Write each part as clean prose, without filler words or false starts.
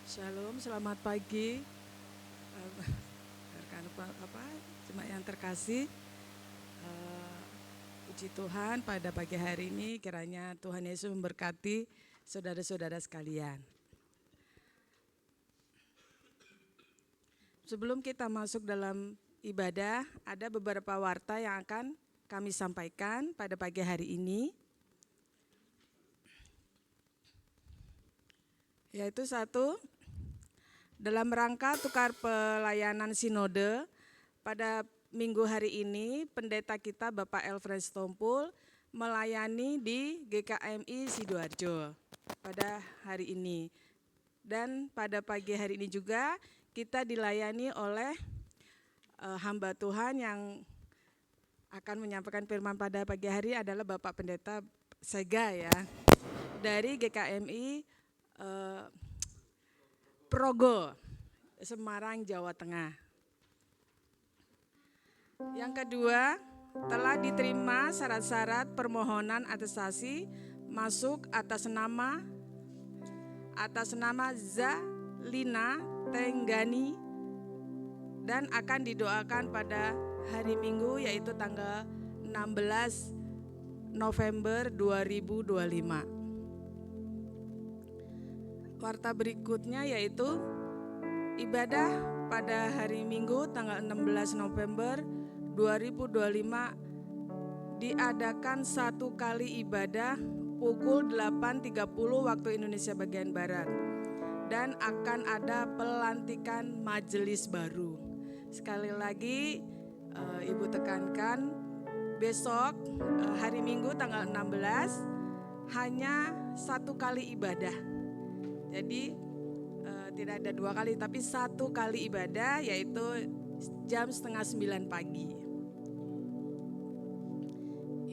Shalom, selamat pagi, rekan jemaat yang terkasih. Puji Tuhan, pada pagi hari ini kiranya Tuhan Yesus memberkati saudara-saudara sekalian. Sebelum kita masuk dalam ibadah, ada beberapa warta yang akan kami sampaikan pada pagi hari ini. Yaitu satu, dalam rangka tukar pelayanan sinode, pada minggu hari ini pendeta kita Bapak Elfred Stompul melayani di GKMI Sidoarjo pada hari ini. Dan pada pagi hari ini juga kita dilayani oleh hamba Tuhan yang akan menyampaikan firman pada pagi hari adalah Bapak Pendeta Sega ya, dari GKMI Progo, Semarang, Jawa Tengah. Yang kedua, telah diterima syarat-syarat permohonan atestasi masuk atas nama Zalina Tenggani dan akan didoakan pada hari Minggu yaitu tanggal 16 November 2025. Warta berikutnya yaitu ibadah pada hari Minggu tanggal 16 November 2025 diadakan satu kali ibadah pukul 8.30 waktu Indonesia bagian Barat dan akan ada pelantikan majelis baru. Sekali lagi Ibu tekankan, besok hari Minggu tanggal 16 hanya satu kali ibadah. Jadi tidak ada dua kali tapi satu kali ibadah yaitu jam 8:30 pagi.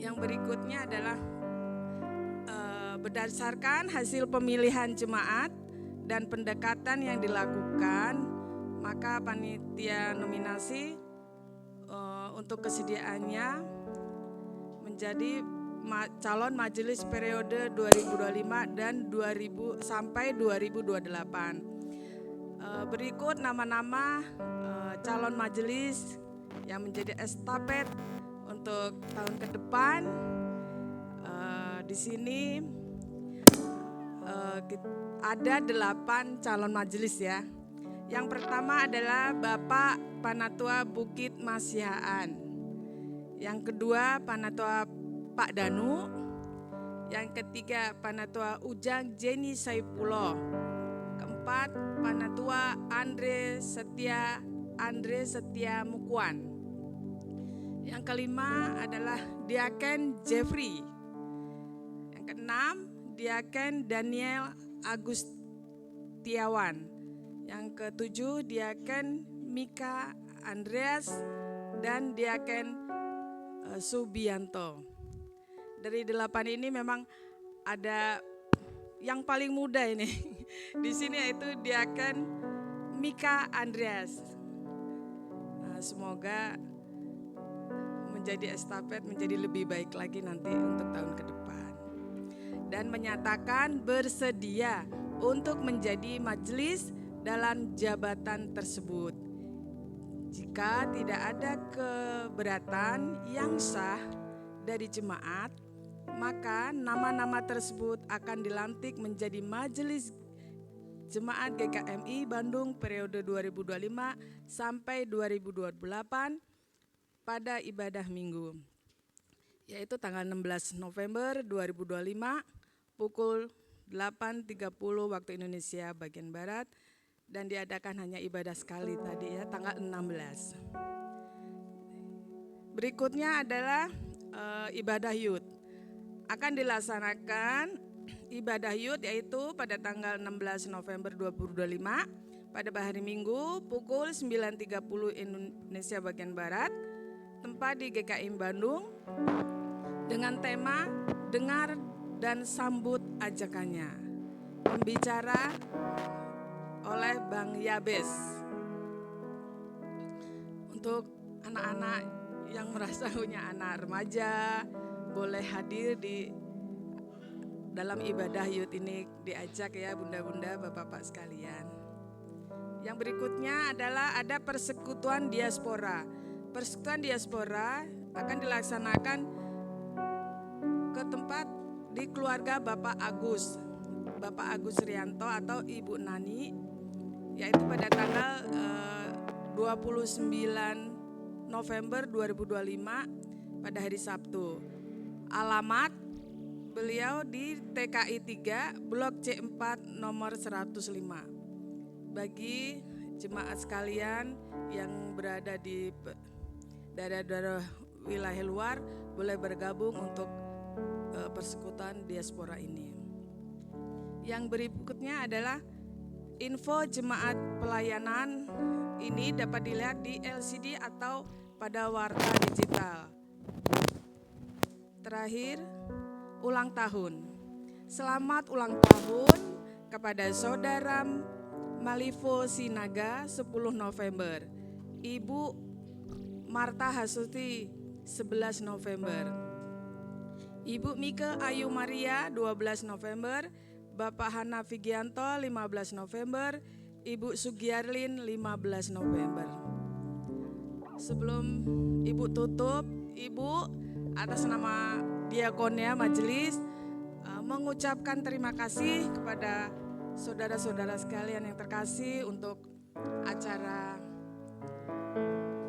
Yang berikutnya adalah berdasarkan hasil pemilihan jemaat dan pendekatan yang dilakukan, maka panitia nominasi untuk kesediaannya menjadi calon majelis periode 2025 dan sampai 2028. Berikut nama-nama calon majelis yang menjadi estafet untuk tahun ke depan. Di sini ada 8 calon majelis ya. Yang pertama adalah Bapak Panatua Bukit Masihaan. Yang kedua Panatua Pak Danu. Yang ketiga Panatua Ujang Jenny Saipulo. Keempat Panatua Andre Setia Mukuan. Yang kelima adalah Diaken Jeffrey. Yang keenam Diaken Daniel Agustiawan. Yang ketujuh Diaken Mika Andreas dan Diaken Subianto. Dari 8 ini memang ada yang paling muda ini di sini yaitu Diaken Mika Andreas. Semoga menjadi estafet menjadi lebih baik lagi nanti untuk tahun ke depan. Dan menyatakan bersedia untuk menjadi majelis dalam jabatan tersebut. Jika tidak ada keberatan yang sah dari jemaat, maka nama-nama tersebut akan dilantik menjadi majelis jemaat GKMI Bandung periode 2025 sampai 2028 pada ibadah Minggu, yaitu tanggal 16 November 2025 pukul 8.30 waktu Indonesia bagian Barat dan diadakan hanya ibadah sekali tadi ya, tanggal 16. Berikutnya adalah ibadah Yud. Akan dilaksanakan ibadah Yud yaitu pada tanggal 16 November 2025 pada hari Minggu pukul 9.30 Indonesia bagian Barat, tempat di GKI Bandung dengan tema Dengar dan Sambut Ajakannya. Pembicara oleh Bang Yabes. Untuk anak-anak yang merasa punya anak remaja boleh hadir di dalam ibadah Yud ini, diajak ya bunda-bunda, bapak-bapak sekalian. Yang berikutnya adalah ada persekutuan diaspora. Persekutuan diaspora akan dilaksanakan ke tempat di keluarga Bapak Agus Rianto atau Ibu Nani, yaitu pada tanggal 29 November 2025 pada hari Sabtu. Alamat beliau di TKI 3 Blok C4 nomor 105. Bagi jemaat sekalian yang berada di daerah-daerah wilayah luar boleh bergabung untuk persekutuan diaspora ini. Yang berikutnya adalah info jemaat pelayanan ini dapat dilihat di LCD atau pada warta digital. Terakhir, ulang tahun. Selamat ulang tahun kepada saudara Malivo Sinaga 10 November, Ibu Marta Hasuti 11 November, Ibu Mika Ayu Maria 12 November, Bapak Hana Vigianto 15 November, Ibu Sugiarlin 15 November. Sebelum Ibu tutup, Ibu atas nama diakonnya majelis mengucapkan terima kasih kepada saudara-saudara sekalian yang terkasih untuk acara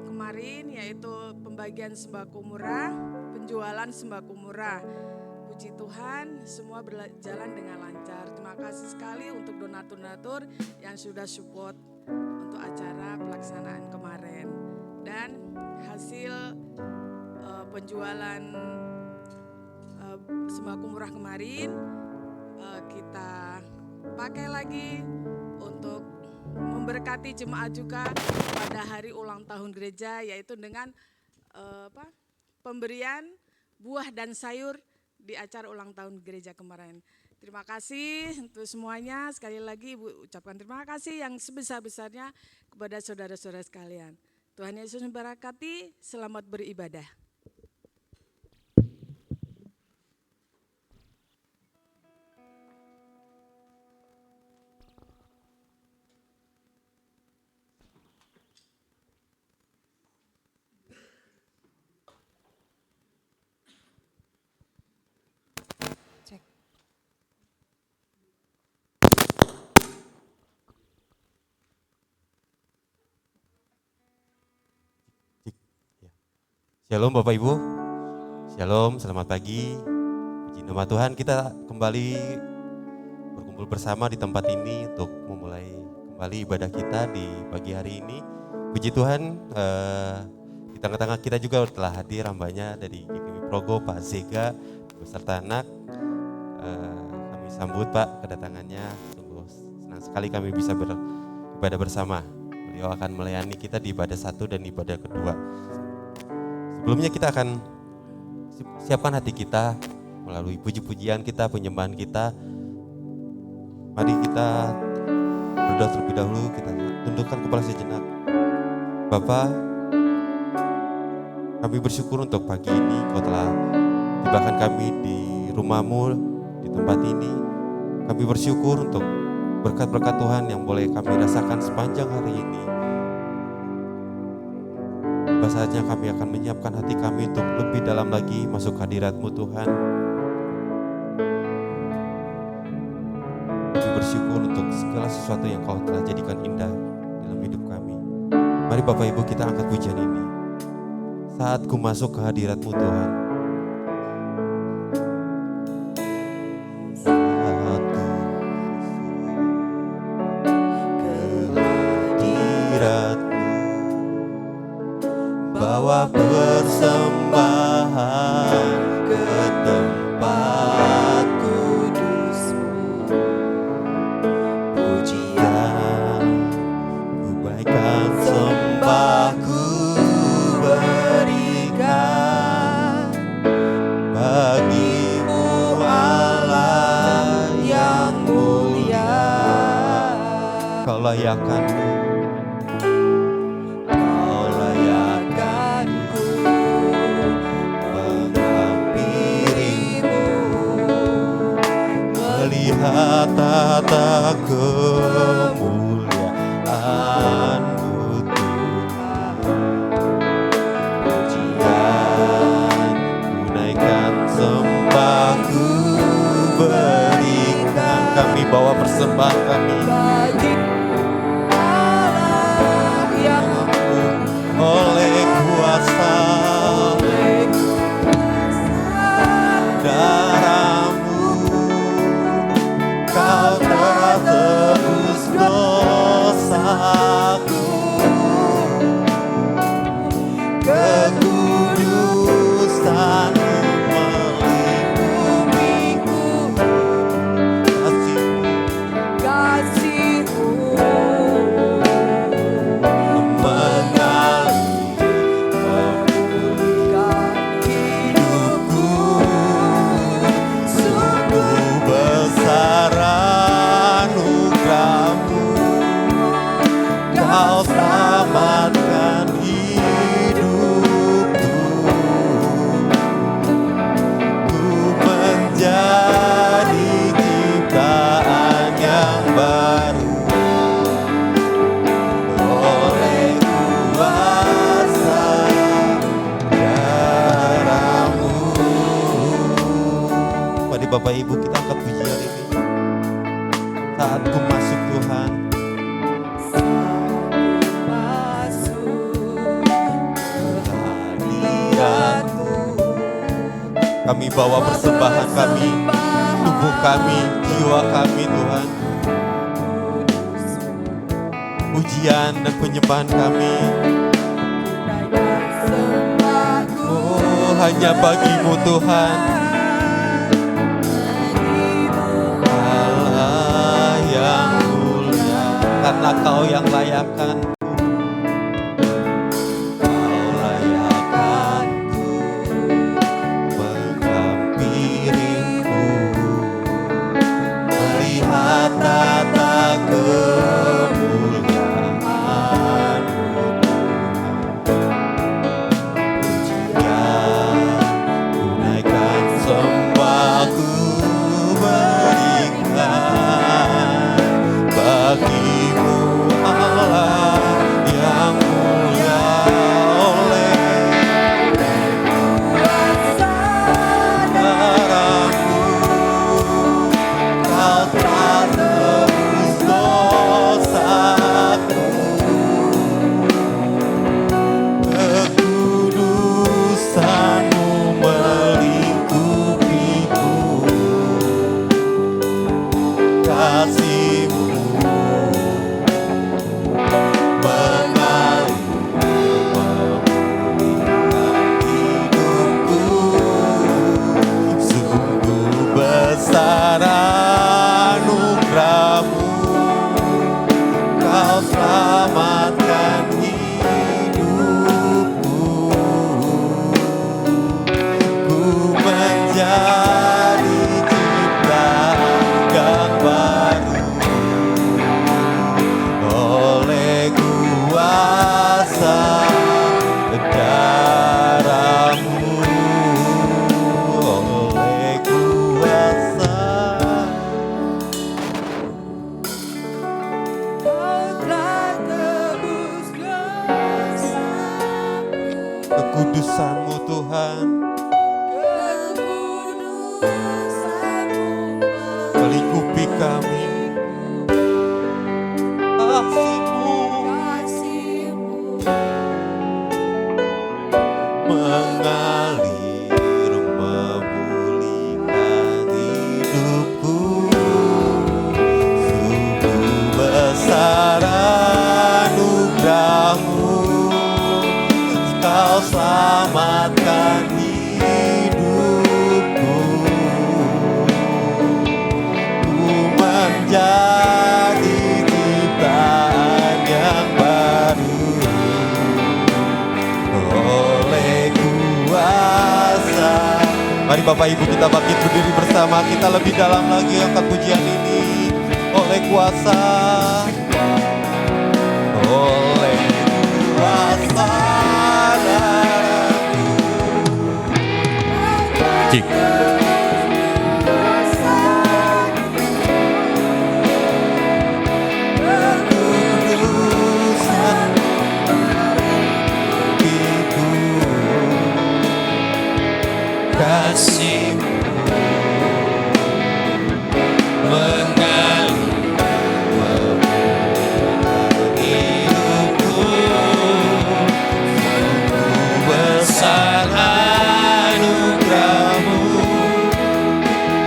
kemarin, yaitu pembagian sembako murah, penjualan sembako murah. Puji Tuhan semua berjalan dengan lancar. Terima kasih sekali untuk donatur-donatur yang sudah support untuk acara pelaksanaan kemarin. Dan hasil penjualan sembako murah kemarin kita pakai lagi untuk memberkati jemaat juga pada hari ulang tahun gereja, yaitu dengan pemberian buah dan sayur di acara ulang tahun gereja kemarin. Terima kasih untuk semuanya. Sekali lagi Ibu ucapkan terima kasih yang sebesar-besarnya kepada saudara-saudara sekalian. Tuhan Yesus memberkati, selamat beribadah. Shalom Bapak Ibu, Shalom, selamat pagi. Puji nama Tuhan, kita kembali berkumpul bersama di tempat ini untuk memulai kembali ibadah kita di pagi hari ini. Puji Tuhan, di tengah-tengah kita juga telah hadir hambanya dari GKMI Progo, Pak Zega beserta anak. Kami sambut Pak kedatangannya, sungguh senang sekali kami bisa beribadah bersama. Beliau akan melayani kita di ibadah 1 dan ibadah kedua. Sebelumnya kita akan siapkan hati kita melalui puji-pujian kita, penyembahan kita. Mari kita berdoa terlebih dahulu, kita tundukkan kepala sejenak. Bapa, kami bersyukur untuk pagi ini Kau telah tibakan kami di rumah-Mu, di tempat ini. Kami bersyukur untuk berkat-berkat Tuhan yang boleh kami rasakan sepanjang hari ini. Saatnya kami akan menyiapkan hati kami untuk lebih dalam lagi masuk hadirat-Mu Tuhan. Kami bersyukur untuk segala sesuatu yang Kau telah jadikan indah dalam hidup kami. Mari Bapak Ibu kita angkat pujian ini. Saat ku masuk ke hadirat-Mu Tuhan. Persembahan ke tempat kudus-Mu, pujian ku baikkan, sembah ku berikan bagi-Mu Allah yang mulia. Kau layakkan-Mu, tata kemuliaan Kau selamatkan hidupku. Ku menjadi ciptaan yang baru oleh kuasa darah-Mu. Mari Bapak Ibu kita angkat pujian ini. Saat ku masuk Tuhan, kami bawa persembahan kami, tubuh kami, jiwa kami Tuhan. Pujian dan penyembahan kami, oh hanya bagi-Mu Tuhan. Allah yang mulia, karena Kau yang layakkan. Kekudusan-Mu Tuhan, melingkupi kami. Kasih-Mu mengalir memulihkan hidupku. Sungguh besar anugerah-Mu, Kau selamatkan hidupku. Ku menjadi ciptaan yang baru oleh kuasa. Mari Bapak Ibu kita bangkit berdiri bersama, kita lebih dalam lagi angkat pujian ini. Oleh kuasa, oleh kuasa. Cik. Kasih-Mu mengalir hidupku. Sungguh besar anugerah-Mu,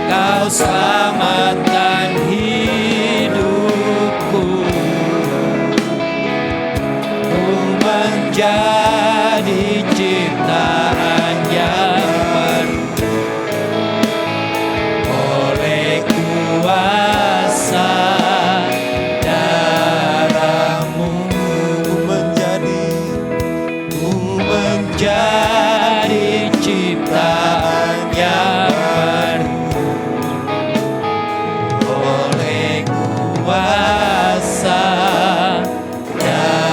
Kau selamatkan hidupku. Ku menjadi ciptaan yang baru oleh kuasa darah-Mu. Ku menjadi ciptaan yang baru oleh kuasa darah-Mu.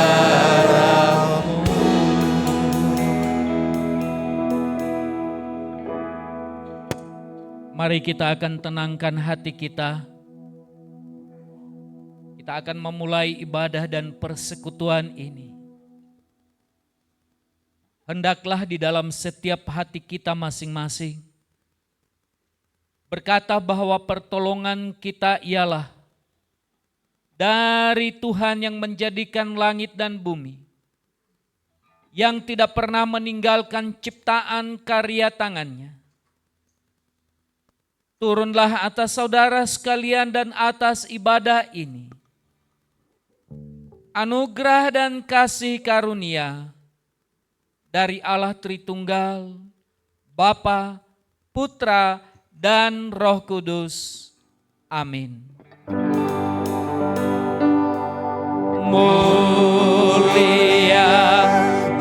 Mari kita akan tenangkan hati kita. Kita akan memulai ibadah dan persekutuan ini. Hendaklah di dalam setiap hati kita masing-masing berkata bahwa pertolongan kita ialah dari Tuhan yang menjadikan langit dan bumi, yang tidak pernah meninggalkan ciptaan karya tangannya. Turunlah atas saudara sekalian dan atas ibadah ini anugerah dan kasih karunia dari Allah Tritunggal, Bapa, Putra, dan Roh Kudus. Amin. Mulia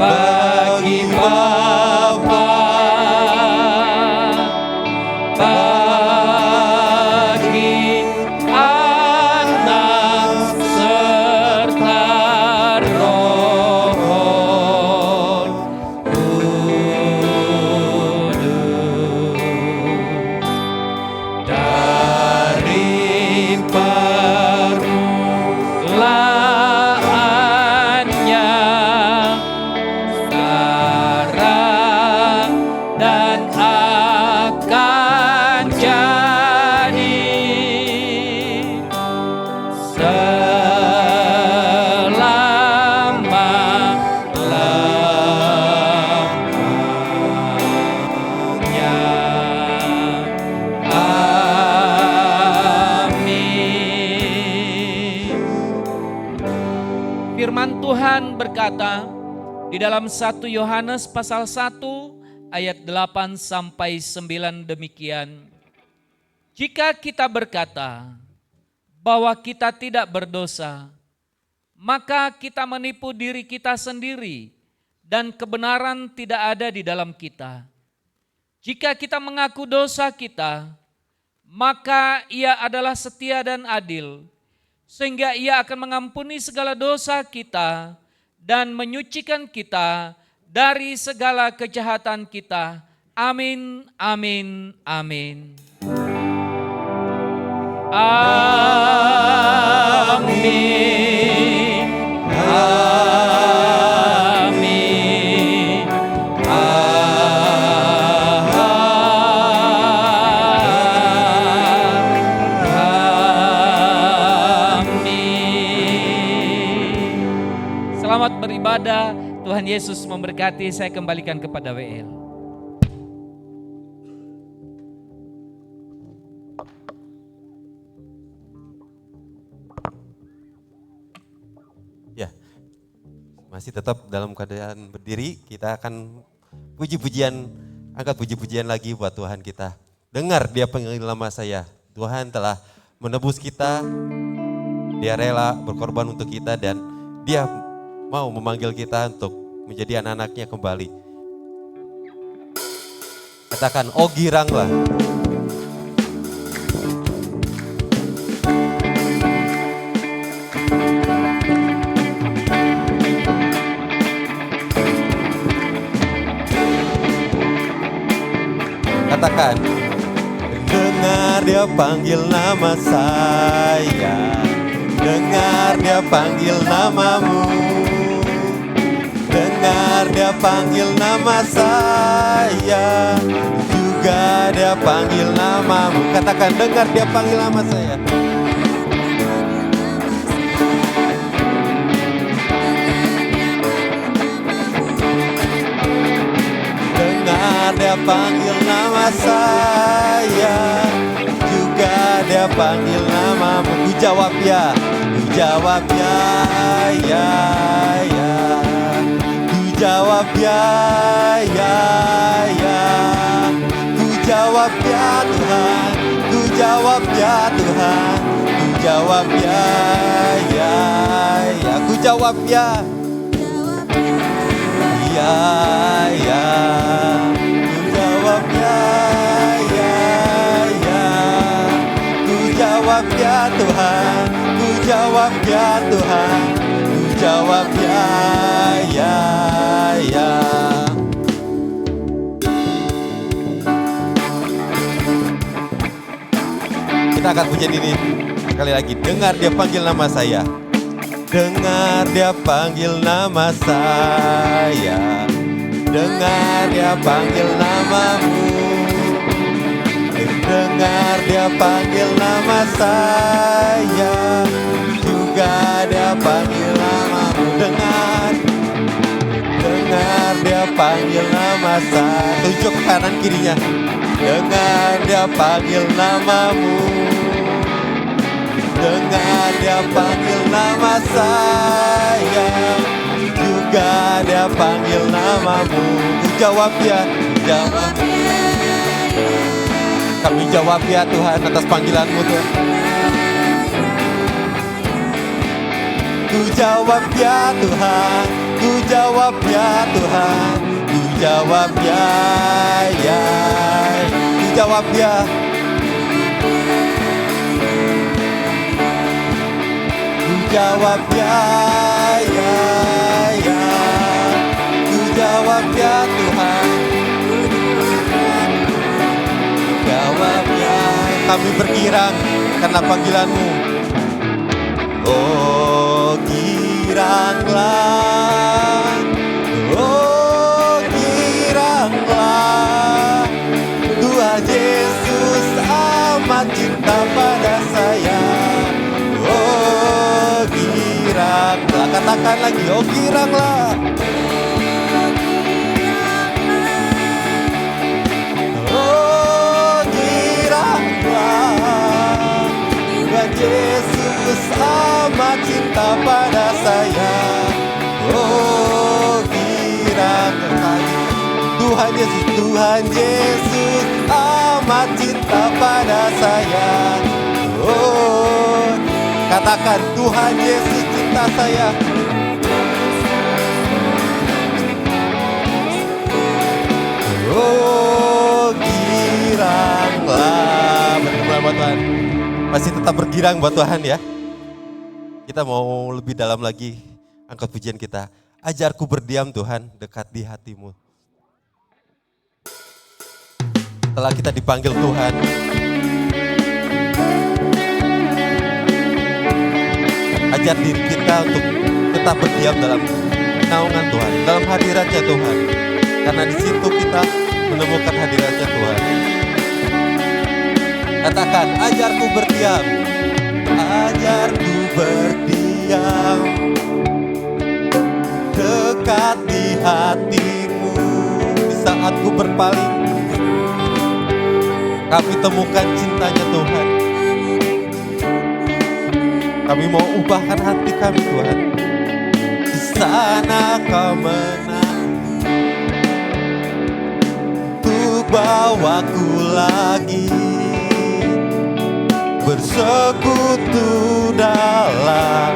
bagi Bapa, bagi Anak serta Roh Kudus, dari permulaannya sekarang dan akan jadi selama-lamanya. Amin. Firman Tuhan berkata di dalam 1 Yohanes pasal 1 ayat 8 sampai 9 demikian. Jika kita berkata bahwa kita tidak berdosa, maka kita menipu diri kita sendiri dan kebenaran tidak ada di dalam kita. Jika kita mengaku dosa kita, maka Ia adalah setia dan adil, sehingga Ia akan mengampuni segala dosa kita dan menyucikan kita dari segala kejahatan kita. Amin, amin, amin. Amin, amin, amin. Selamat beribadah. Tuhan Yesus memberkati. Saya kembalikan kepada WL. Ya, masih tetap dalam keadaan berdiri, kita akan puji-pujian, angkat puji-pujian lagi buat Tuhan kita. Dengar Dia panggil nama saya, Tuhan telah menebus kita, Dia rela berkorban untuk kita dan Dia mau memanggil kita untuk menjadi anak-anaknya kembali. Katakan, oh giranglah. Katakan, dengar Dia panggil nama saya, dengar Dia panggil namamu, dengar Dia panggil nama saya, juga Dia panggil namamu. Katakan, dengar Dia panggil nama saya. Dengar Dia panggil nama saya, juga Dia panggil namamu. Ku jawab ya, ku jawab ya, ya, ya. Ku jawab ya, ya, ya. Ku jawab ya Tuhan, ku jawab ya Tuhan, ku jawab ya, ya, ya. Ku jawab ya. Ya, ya, ku jawab ya, ya, ya, ku jawab ya Tuhan, ku jawab ya Tuhan, ku jawab ya, ya, ya. Kita akan pujian ini sekali lagi. Dengar dia panggil nama saya. Dengar dia panggil nama saya. Dengar dia panggil namamu. Dengar dia panggil nama saya. Juga dia panggil namamu. Dengar dia panggil nama saya. Tunjuk ke kanan kirinya. Dengar dia panggil namamu. Dengar dia panggil nama saya. Juga dia panggil namamu. Ku jawab ya, jawab. Kami jawab ya Tuhan atas panggilanmu Tuhan. Ku jawab ya Tuhan, ku jawab ya Tuhan, ku jawab ya, ya, ku jawab ya. Ku jawab ya, ya, ya, ku jawab ya Tuhan. Jawab ya, kami bergirang karena panggilanmu. Oh giranglah, oh giranglah, Tuhan Yesus amat cinta pada saya. Oh giranglah, katakan lagi, oh giranglah. Oh giranglah, Tuhan Yesus amat cinta pada saya. Oh giranglah, Tuhan Yesus, Tuhan Yesus amat cinta pada saya. Oh, katakan Tuhan Yesus cinta saya. Oh giranglah, bergirang buat Tuhan. Masih tetap bergirang buat Tuhan ya. Kita mau lebih dalam lagi angkat pujian kita. Ajarku berdiam Tuhan dekat di hatimu. Setelah kita dipanggil Tuhan, ajar diri kita untuk tetap berdiam dalam naungan Tuhan, dalam hadiratnya Tuhan. Karena di situ kita menemukan hadiratnya Tuhan. Katakan, ajarku berdiam, ajarku berdiam dekat di hatimu. Di saat ku berpaling, kami temukan cintanya Tuhan. Kami mau ubahkan hati kami Tuhan. Di sana kau menang untuk bawaku lagi bersekutu dalam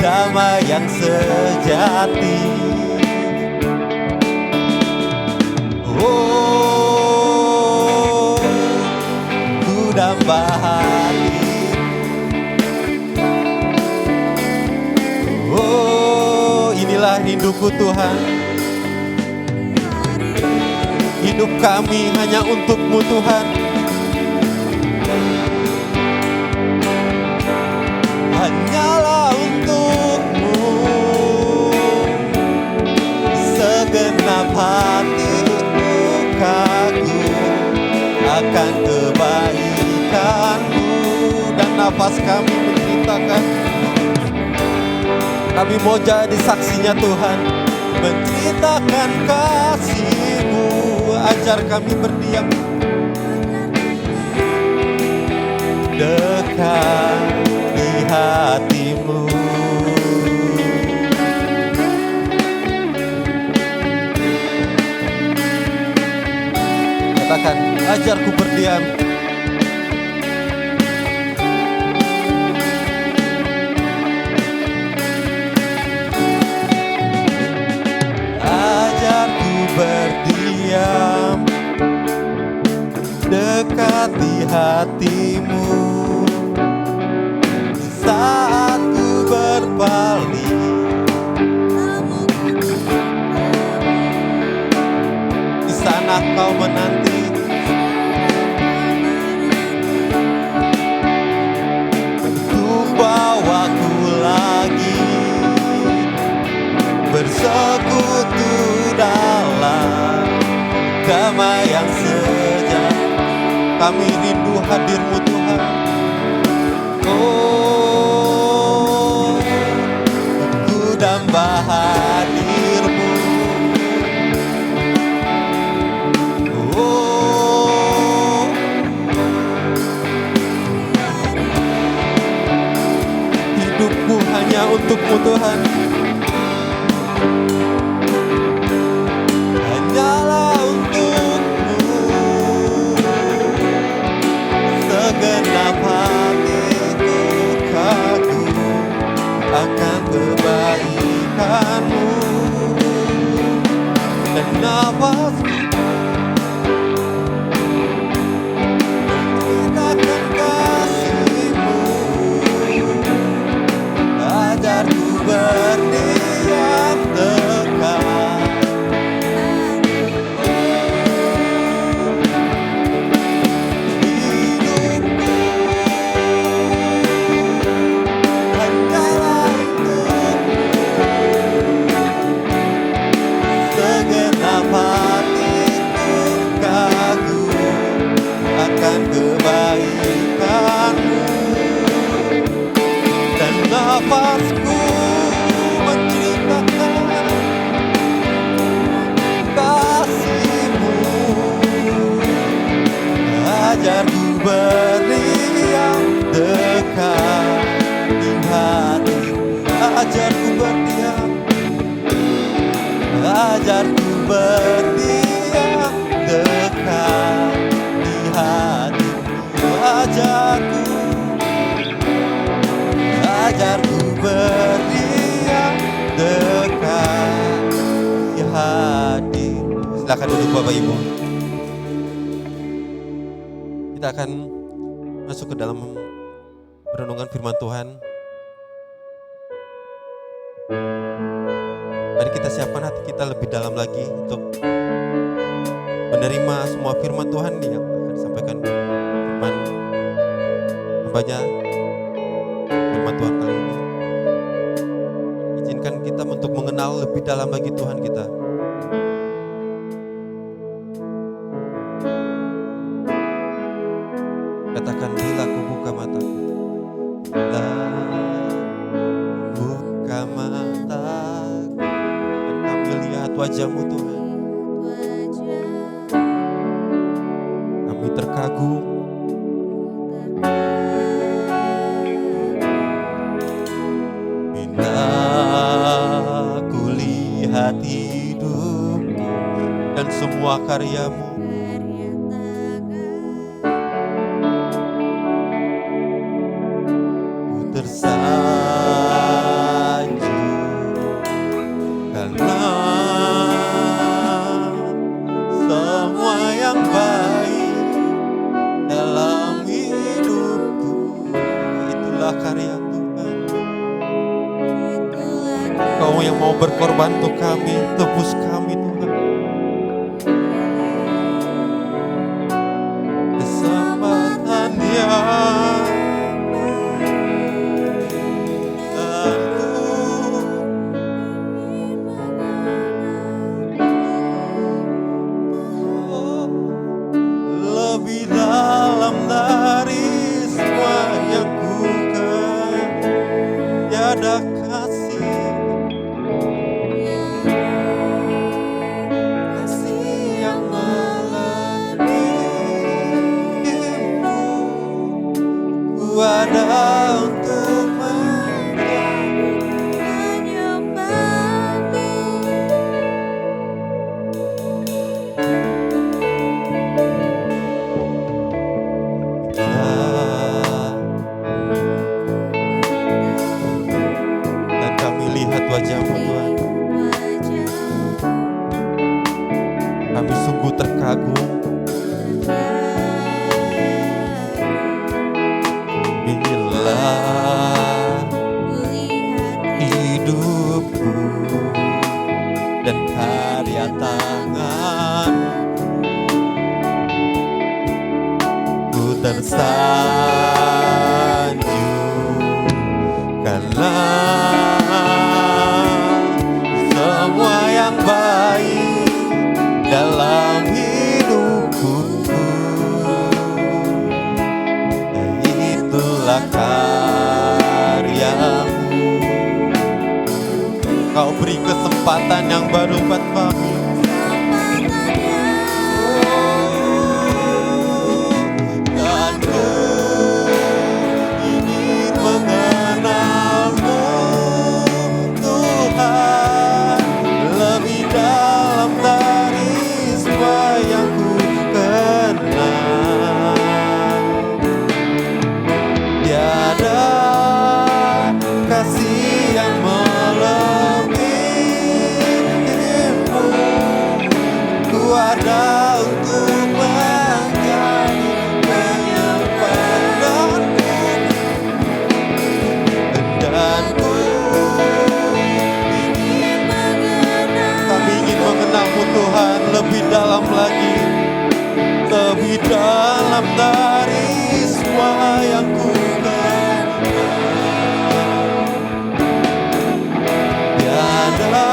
damai yang sejati. Oh, ku damba hati. Oh, inilah rinduku Tuhan. Hidup kami hanya untuk-Mu Tuhan. Hanyalah untuk-Mu. Segenap hatiku kagum akan kebaikan-Mu. Dan nafas kami menceritakan. Kami mau jadi saksinya Tuhan, menceritakan kasih-Mu. Ajar kami berdiam dekat di hati-Mu. Katakan, ajarku berdiam berdiam dekat di hati-Mu. Saat ku berpaling, di sana kau menanti. Kami rindu hadir-Mu Tuhan. Oh, ku damba hadir-Mu. Oh, hidupku hanya untuk-Mu Tuhan. Hanyalah untuk-Mu. Segenap hatiku kagum akan kebaikan-Mu. Dan nafasku menceritakan kasih-Mu. Ajarku berdiam dekat. Hidupku hanyalah untuk-Mu. Segenap hatiku kagum akan kebaikan-Mu. Dan nafasku menceritakan kasih-Mu. Ajarku berdiam dekat di hati-Mu. Ajarku berdiam. Ajarku berdiam dekat di hati-Mu. Ajarku berdiam dekat di hati-Mu. Silakan duduk Bapak Ibu. Kita akan masuk ke dalam renungan firman Tuhan. Mari kita siapkan hati kita lebih dalam lagi untuk menerima semua firman Tuhan yang akan disampaikan firman hamba-Nya, firman Tuhan kali ini. Izinkan kita untuk mengenal lebih dalam lagi Tuhan kita. Katakan, bila ku buka mataku, bila buka mataku, dan kami lihat wajah-Mu Tuhan, kami terkagum. Bila ku lihat hidupku dan semua karya-Mu, ku tersanjung karena semua yang baik dalam hidupku. Itulah karya Tuhan. Kau yang mau berkorban untuk kami, tebus kami Tuhan. Kesempatan yang lebih dalam dari semua yang ku kenal, tiada kasih yang melebihimu. Ku ada untuk dan kami lihat wajah-Mu Tuhan. Kami sungguh terkagum. Bila hidupku dan karya tangan ku tersanjung karena semua yang baik dalam hidupku. Kau beri kesempatan yang baru buat kami. Dan ku ingin mengenalmu, Tuhan, lebih dalam dari semua yang ku kenal. Tiada kasih yang melebihimu. Ku ada untuk menjadi penyembahanmu, dan kami ingin mengenalmu Tuhan lebih dalam lagi, lebih dalam dari semua yang ku kenal. Tiada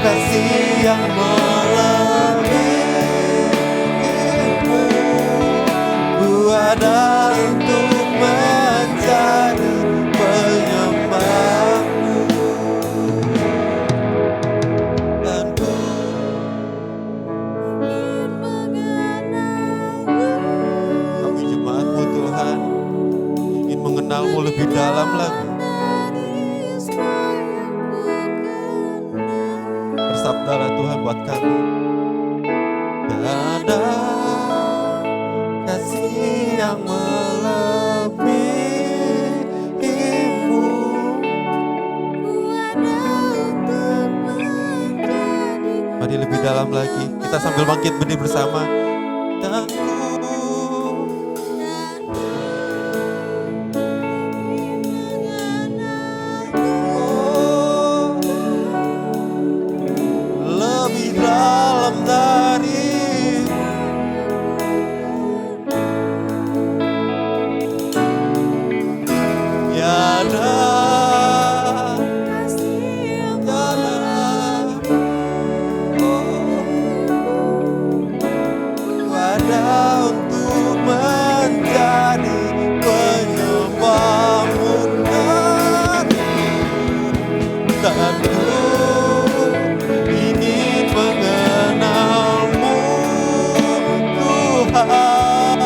kasih yang melebihimu. Ku ada untuk menjadi penyembahmu, dan ku kami jemaatmu Tuhan ingin mengenalmu lebih dalam lagi. Bersabdalah Tuhan buat kami. Tiada kasih yang melebihimu. Mari lebih dalam lagi. Kita sambil bangkit berdiri bersama. Dan lebih dalam dari tiada ada untuk menjadi penyembahmu, dan ku ingin mengenalmu Tuhan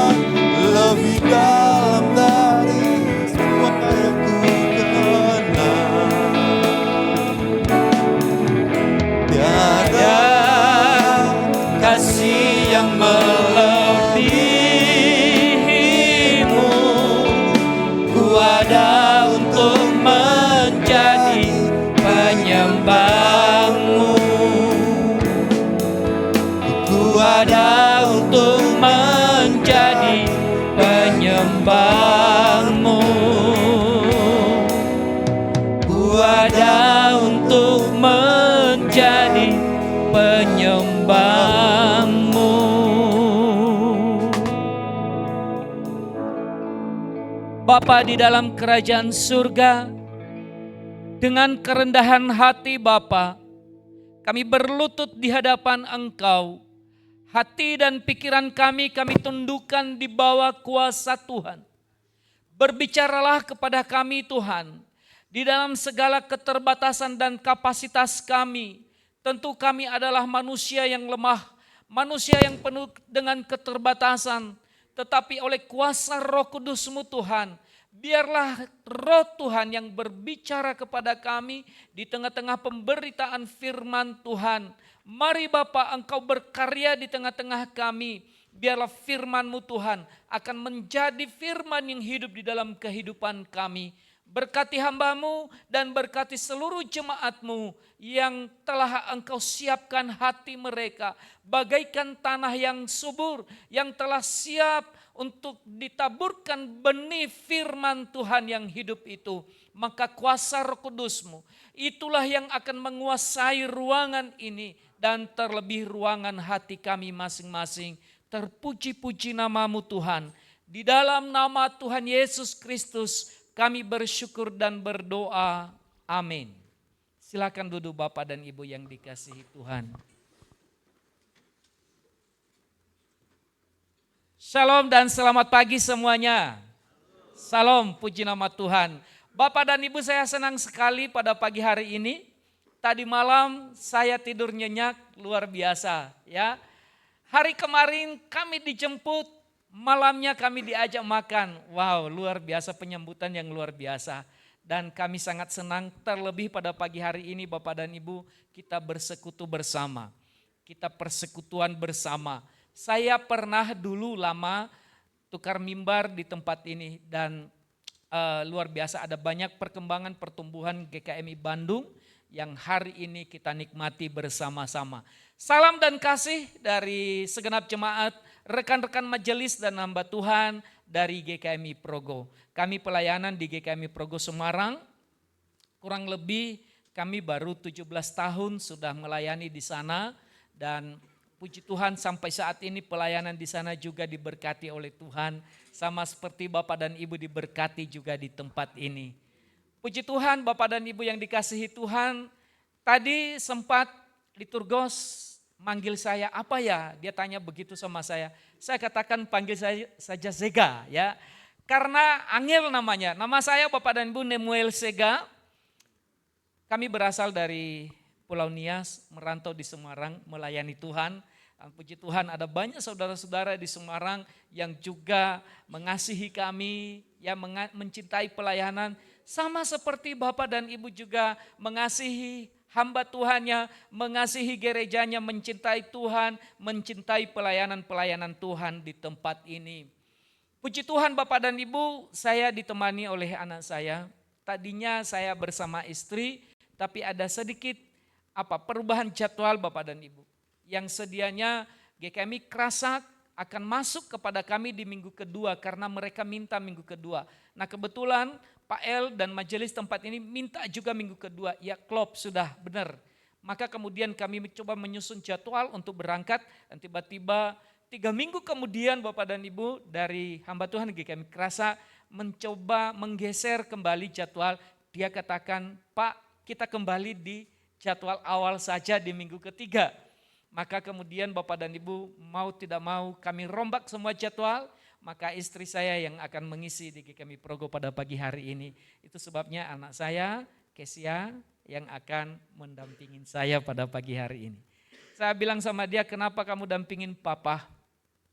lebih dalam dari semua yang ku kenal. Tiada kasih yang melebihimu. Ku ada untuk menjadi penyembahmu. Ku ada untuk menjadi penyembahmu. Ku ada untuk menjadi penyembahmu. Bapa di dalam kerajaan surga, dengan kerendahan hati Bapa, kami berlutut di hadapan Engkau. Hati dan pikiran kami tundukkan di bawah kuasa Tuhan. Berbicaralah kepada kami Tuhan, di dalam segala keterbatasan dan kapasitas kami. Tentu kami adalah manusia yang lemah, manusia yang penuh dengan keterbatasan. Tetapi oleh kuasa Roh Kudus-Mu Tuhan, biarlah Roh Tuhan yang berbicara kepada kami di tengah-tengah pemberitaan firman Tuhan. Mari Bapa, Engkau berkarya di tengah-tengah kami. Biarlah firman-Mu Tuhan akan menjadi firman yang hidup di dalam kehidupan kami. Berkati hamba-Mu dan berkati seluruh jemaat-Mu yang telah Engkau siapkan hati mereka bagaikan tanah yang subur yang telah siap untuk ditaburkan benih firman Tuhan yang hidup itu. Maka kuasa Roh Kudus-Mu itulah yang akan menguasai ruangan ini dan terlebih ruangan hati kami masing-masing. Terpuji-puji nama-Mu Tuhan. Di dalam nama Tuhan Yesus Kristus kami bersyukur dan berdoa. Amin. Silakan duduk Bapak dan Ibu yang dikasihi Tuhan. Shalom dan selamat pagi semuanya. Salam, puji nama Tuhan. Bapak dan Ibu, saya senang sekali pada pagi hari ini. Tadi malam saya tidur nyenyak luar biasa ya. Hari kemarin kami dijemput, malamnya kami diajak makan. Wow, luar biasa, penyambutan yang luar biasa. Dan kami sangat senang, terlebih pada pagi hari ini Bapak dan Ibu, kita bersekutu bersama. Kita persekutuan bersama. Saya pernah dulu lama tukar mimbar di tempat ini dan luar biasa, ada banyak perkembangan pertumbuhan GKMI Bandung yang hari ini kita nikmati bersama-sama. Salam dan kasih dari segenap jemaat, rekan-rekan majelis dan hamba Tuhan dari GKMI Progo. Kami pelayanan di GKMI Progo Semarang, kurang lebih kami baru 17 tahun sudah melayani di sana dan puji Tuhan sampai saat ini pelayanan di sana juga diberkati oleh Tuhan. Sama seperti Bapak dan Ibu diberkati juga di tempat ini. Puji Tuhan Bapak dan Ibu yang dikasihi Tuhan. Tadi sempat liturgos manggil saya, apa ya? Dia tanya begitu sama saya. Saya katakan panggil saya saja Sega ya. Karena Angel namanya. Nama saya Bapak dan Ibu Nemuel Sega. Kami berasal dari Pulau Nias, merantau di Semarang, melayani Tuhan. Puji Tuhan ada banyak saudara-saudara di Semarang yang juga mengasihi kami, yang mencintai pelayanan. Sama seperti Bapak dan Ibu juga mengasihi hamba Tuhannya, mengasihi gerejanya, mencintai Tuhan, mencintai pelayanan-pelayanan Tuhan di tempat ini. Puji Tuhan Bapak dan Ibu, saya ditemani oleh anak saya. Tadinya saya bersama istri, tapi ada sedikit perubahan jadwal Bapak dan Ibu. Yang sedianya GKMI Krasak akan masuk kepada kami di minggu kedua karena mereka minta minggu kedua. Nah kebetulan Pak El dan majelis tempat ini minta juga minggu kedua. Ya klop, sudah benar. Maka kemudian kami coba menyusun jadwal untuk berangkat dan tiba-tiba 3 minggu kemudian Bapak dan Ibu dari hamba Tuhan GKMI Krasak mencoba menggeser kembali jadwal. Dia katakan, Pak kita kembali di jadwal awal saja di minggu ketiga. Maka kemudian Bapak dan Ibu mau tidak mau kami rombak semua jadwal, maka istri saya yang akan mengisi di GKMI Progo pada pagi hari ini. Itu sebabnya anak saya, Kesia, yang akan mendampingin saya pada pagi hari ini. Saya bilang sama dia, kenapa kamu dampingin papa?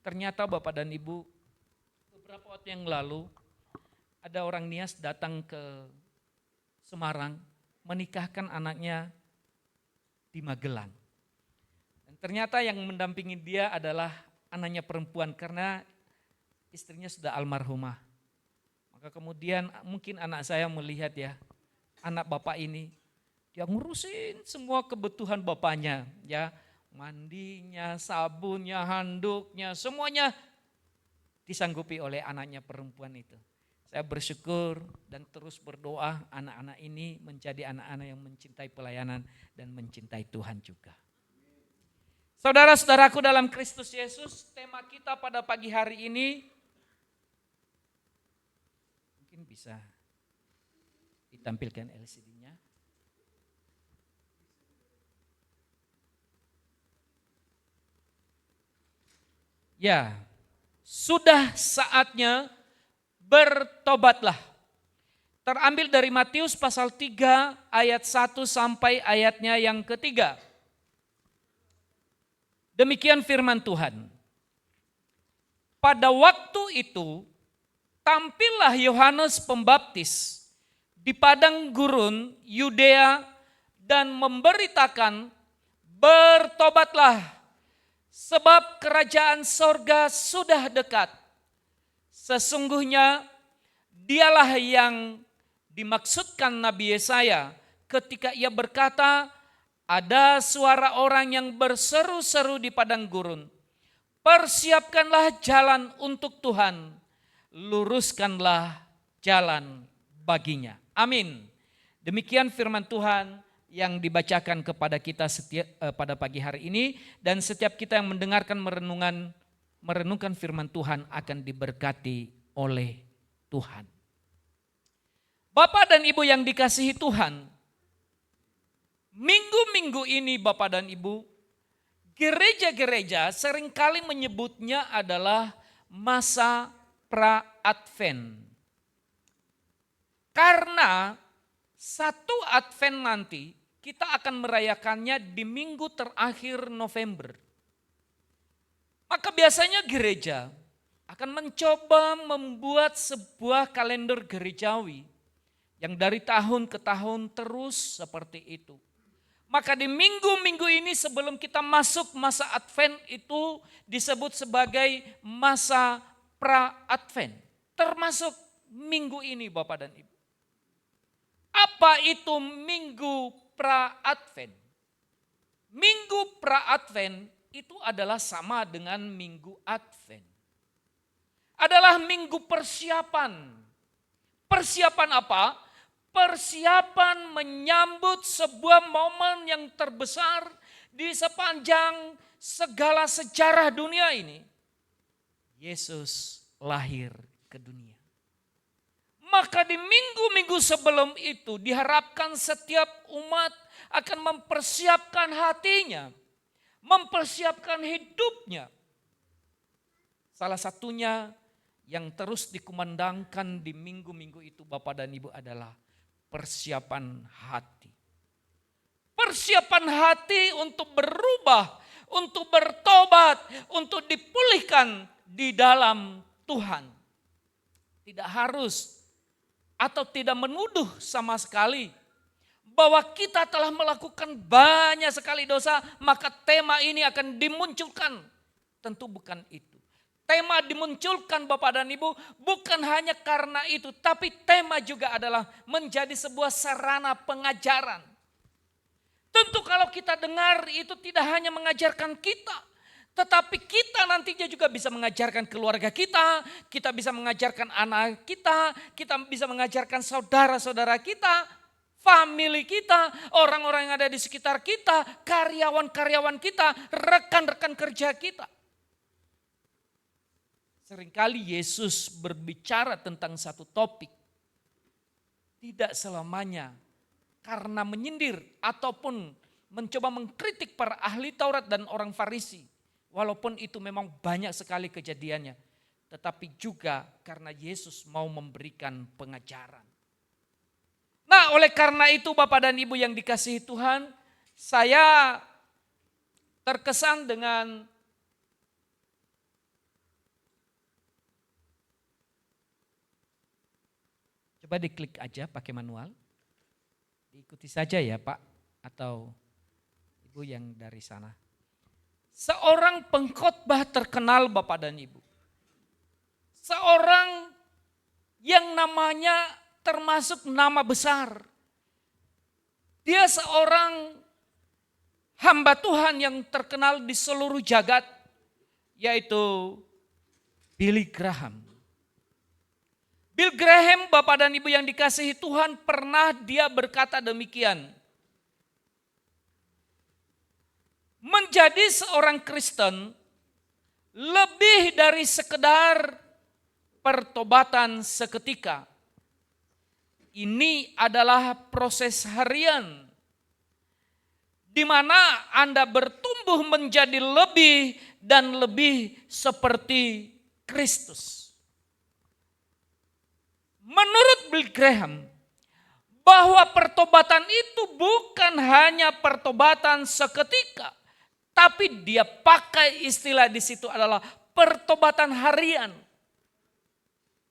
Ternyata Bapak dan Ibu, beberapa waktu yang lalu ada orang Nias datang ke Semarang, menikahkan anaknya di Magelang. Ternyata yang mendampingi dia adalah anaknya perempuan karena istrinya sudah almarhumah. Maka kemudian mungkin anak saya melihat ya, anak bapak ini dia ngurusin semua kebutuhan bapaknya ya, mandinya, sabunnya, handuknya, semuanya disanggupi oleh anaknya perempuan itu. Saya bersyukur dan terus berdoa anak-anak ini menjadi anak-anak yang mencintai pelayanan dan mencintai Tuhan juga. Saudara-saudaraku dalam Kristus Yesus, tema kita pada pagi hari ini mungkin bisa ditampilkan LCD-nya. Ya, sudah saatnya bertobatlah. Terambil dari Matius pasal 3 ayat 1 sampai ayatnya yang ketiga. Demikian firman Tuhan. Pada waktu itu tampillah Yohanes Pembaptis di padang gurun Yudea dan memberitakan, bertobatlah sebab kerajaan sorga sudah dekat. Sesungguhnya dialah yang dimaksudkan Nabi Yesaya ketika ia berkata, ada suara orang yang berseru-seru di padang gurun, persiapkanlah jalan untuk Tuhan, luruskanlah jalan baginya. Amin. Demikian firman Tuhan yang dibacakan kepada kita pada pagi hari ini, dan setiap kita yang mendengarkan merenungkan firman Tuhan akan diberkati oleh Tuhan. Bapak dan Ibu yang dikasihi Tuhan, minggu-minggu ini Bapak dan Ibu, gereja-gereja seringkali menyebutnya adalah masa pra-advent. Karena satu Advent nanti kita akan merayakannya di minggu terakhir November. Maka biasanya gereja akan mencoba membuat sebuah kalender gerejawi yang dari tahun ke tahun terus seperti itu. Maka di minggu-minggu ini sebelum kita masuk masa Advent itu disebut sebagai masa pra-Advent. Termasuk minggu ini Bapak dan Ibu. Apa itu minggu pra-Advent? Minggu pra-Advent itu adalah sama dengan minggu Advent. Adalah minggu persiapan. Persiapan apa? Persiapan menyambut sebuah momen yang terbesar di sepanjang segala sejarah dunia ini. Yesus lahir ke dunia. Maka di minggu-minggu sebelum itu diharapkan setiap umat akan mempersiapkan hatinya, mempersiapkan hidupnya. Salah satunya yang terus dikumandangkan di minggu-minggu itu Bapak dan Ibu adalah persiapan hati. Persiapan hati untuk berubah, untuk bertobat, untuk dipulihkan di dalam Tuhan. Tidak harus atau tidak menuduh sama sekali bahwa kita telah melakukan banyak sekali dosa, maka tema ini akan dimunculkan. Tentu bukan itu. Tema dimunculkan Bapak dan Ibu bukan hanya karena itu, tapi tema juga adalah menjadi sebuah sarana pengajaran. Tentu kalau kita dengar itu tidak hanya mengajarkan kita, tetapi kita nantinya juga bisa mengajarkan keluarga kita bisa mengajarkan anak kita bisa mengajarkan saudara-saudara kita, famili kita, orang-orang yang ada di sekitar kita, karyawan-karyawan kita, rekan-rekan kerja kita. Seringkali Yesus berbicara tentang satu topik. Tidak selamanya karena menyindir ataupun mencoba mengkritik para ahli Taurat dan orang Farisi. Walaupun itu memang banyak sekali kejadiannya. Tetapi juga karena Yesus mau memberikan pengajaran. Nah, oleh karena itu Bapak dan Ibu yang dikasihi Tuhan, saya terkesan dengan coba diklik aja pakai manual. Diikuti saja ya Pak atau Ibu yang dari sana. Seorang pengkhotbah terkenal Bapak dan Ibu. Seorang yang namanya termasuk nama besar. Dia seorang hamba Tuhan yang terkenal di seluruh jagat, yaitu Billy Graham. Bill Graham, Bapak dan Ibu yang dikasihi Tuhan, pernah dia berkata demikian. Menjadi seorang Kristen lebih dari sekedar pertobatan seketika. Ini adalah proses harian di mana Anda bertumbuh menjadi lebih dan lebih seperti Kristus. Menurut Bill Graham, bahwa pertobatan itu bukan hanya pertobatan seketika, tapi dia pakai istilah di situ adalah pertobatan harian.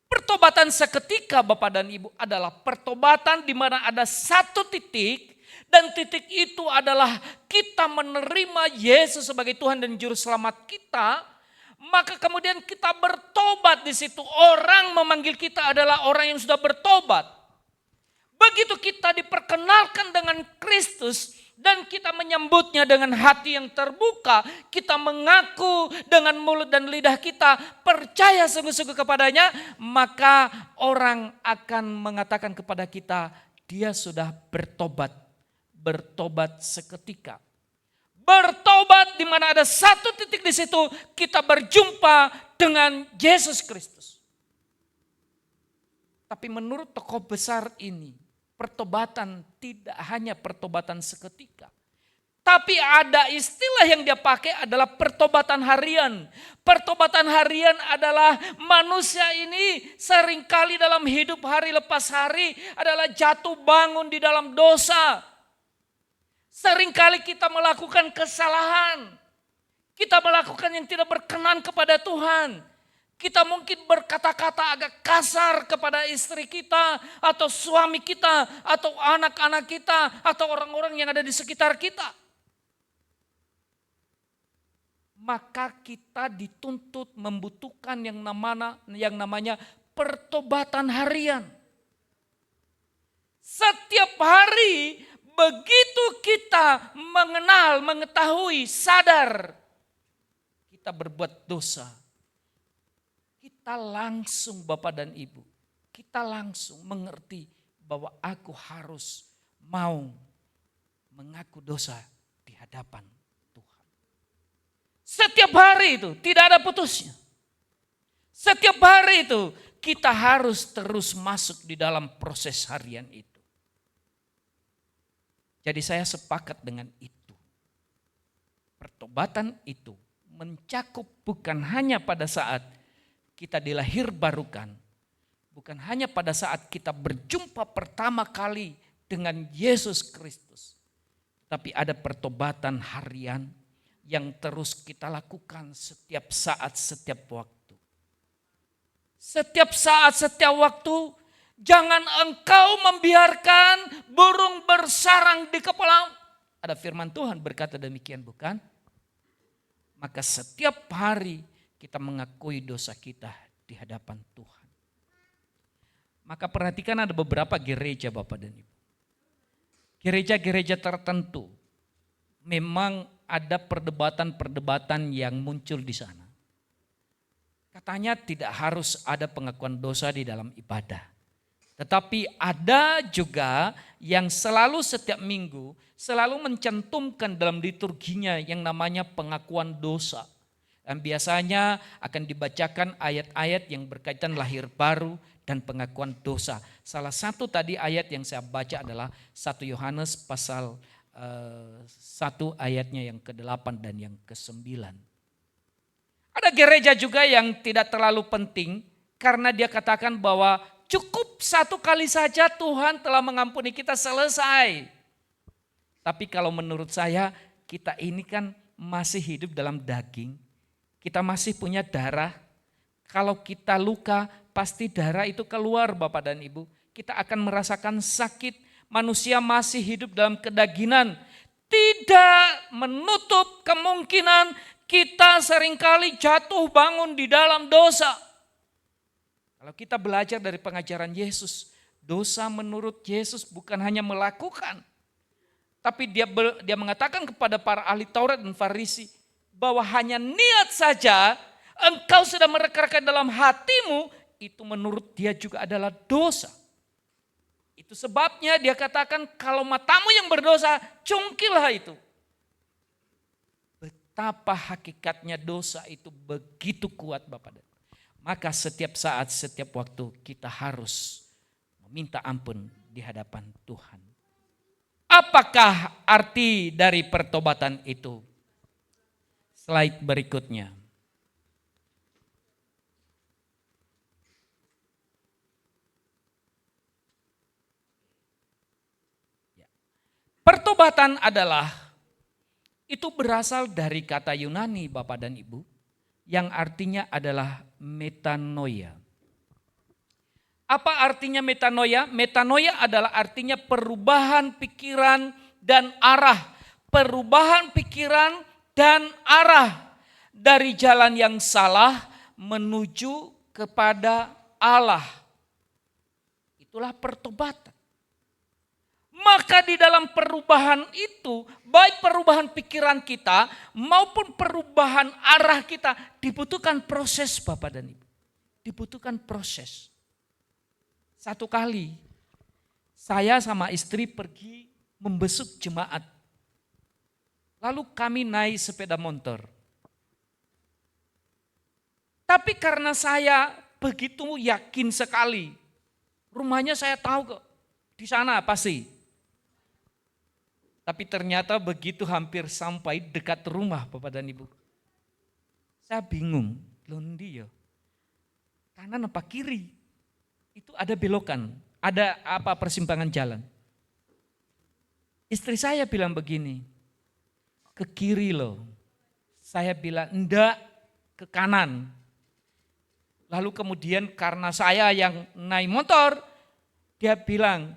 Pertobatan seketika Bapak dan Ibu adalah pertobatan di mana ada satu titik dan titik itu adalah kita menerima Yesus sebagai Tuhan dan Juru Selamat kita. Maka kemudian kita bertobat di situ. Orang memanggil kita adalah orang yang sudah bertobat. Begitu kita diperkenalkan dengan Kristus dan kita menyambutnya dengan hati yang terbuka, kita mengaku dengan mulut dan lidah kita, percaya sungguh-sungguh kepadanya, maka orang akan mengatakan kepada kita, dia sudah bertobat. Bertobat seketika. Bertobat di mana ada satu titik di situ kita berjumpa dengan Yesus Kristus. Tapi menurut tokoh besar ini, pertobatan tidak hanya pertobatan seketika. Tapi ada istilah yang dia pakai adalah pertobatan harian. Pertobatan harian adalah manusia ini seringkali dalam hidup hari lepas hari adalah jatuh bangun di dalam dosa. Seringkali kita melakukan kesalahan. Kita melakukan yang tidak berkenan kepada Tuhan. Kita mungkin berkata-kata agak kasar kepada istri kita, atau suami kita, atau anak-anak kita, atau orang-orang yang ada di sekitar kita. Maka kita dituntut membutuhkan yang namanya pertobatan harian. Setiap hari begitu kita mengenal, mengetahui, sadar kita berbuat dosa, kita langsung Bapak dan Ibu, kita langsung mengerti bahwa aku harus mau mengaku dosa di hadapan Tuhan. Setiap hari itu tidak ada putusnya. Setiap hari itu kita harus terus masuk di dalam proses harian itu. Jadi saya sepakat dengan itu. Pertobatan itu mencakup bukan hanya pada saat kita dilahir barukan, bukan hanya pada saat kita berjumpa pertama kali dengan Yesus Kristus, tapi ada pertobatan harian yang terus kita lakukan setiap saat, setiap waktu. Setiap saat, setiap waktu, jangan engkau membiarkan burung bersarang di kepala. Ada firman Tuhan berkata demikian, bukan? Maka setiap hari kita mengakui dosa kita di hadapan Tuhan. Maka perhatikan ada beberapa gereja Bapak dan Ibu. Gereja-gereja tertentu memang ada perdebatan-perdebatan yang muncul di sana. Katanya tidak harus ada pengakuan dosa di dalam ibadah. Tetapi ada juga yang selalu setiap minggu selalu mencantumkan dalam liturginya yang namanya pengakuan dosa. Dan biasanya akan dibacakan ayat-ayat yang berkaitan lahir baru dan pengakuan dosa. Salah satu tadi ayat yang saya baca adalah 1 Yohanes pasal 1 ayatnya yang ke-8 dan yang ke-9. Ada gereja juga yang tidak terlalu penting karena dia katakan bahwa cukup satu kali saja Tuhan telah mengampuni kita, selesai. Tapi kalau menurut saya kita ini kan masih hidup dalam daging. Kita masih punya darah. Kalau kita luka pasti darah itu keluar Bapak dan Ibu. Kita akan merasakan sakit. Manusia masih hidup dalam kedagingan. Tidak menutup kemungkinan kita seringkali jatuh bangun di dalam dosa. Kalau kita belajar dari pengajaran Yesus, dosa menurut Yesus bukan hanya melakukan, tapi dia mengatakan kepada para ahli Taurat dan Farisi bahwa hanya niat saja engkau sudah merekarkan dalam hatimu, itu menurut dia juga adalah dosa. Itu sebabnya dia katakan kalau matamu yang berdosa, cungkilah itu. Betapa hakikatnya dosa itu begitu kuat Bapak dan Ibu. Maka setiap saat, setiap waktu kita harus meminta ampun di hadapan Tuhan. Apakah arti dari pertobatan itu? Slide berikutnya. Pertobatan adalah, itu berasal dari kata Yunani Bapak dan Ibu, yang artinya adalah metanoia. Apa artinya metanoia? Metanoia adalah artinya perubahan pikiran dan arah. Perubahan pikiran dan arah dari jalan yang salah menuju kepada Allah. Itulah pertobatan. Maka di dalam perubahan itu, baik perubahan pikiran kita maupun perubahan arah kita, dibutuhkan proses Bapak dan Ibu. Dibutuhkan proses. Satu kali saya sama istri pergi membesuk jemaat. Lalu kami naik sepeda motor. Tapi karena saya begitu yakin sekali, rumahnya saya tahu kok, di sana pasti. Tapi ternyata begitu hampir sampai dekat rumah Bapak dan Ibu. Saya bingung, loh ndi ya? Kanan apa kiri? Itu ada belokan, ada persimpangan jalan. Istri saya bilang begini, ke kiri loh. Saya bilang enggak, ke kanan. Lalu kemudian karena saya yang naik motor, dia bilang,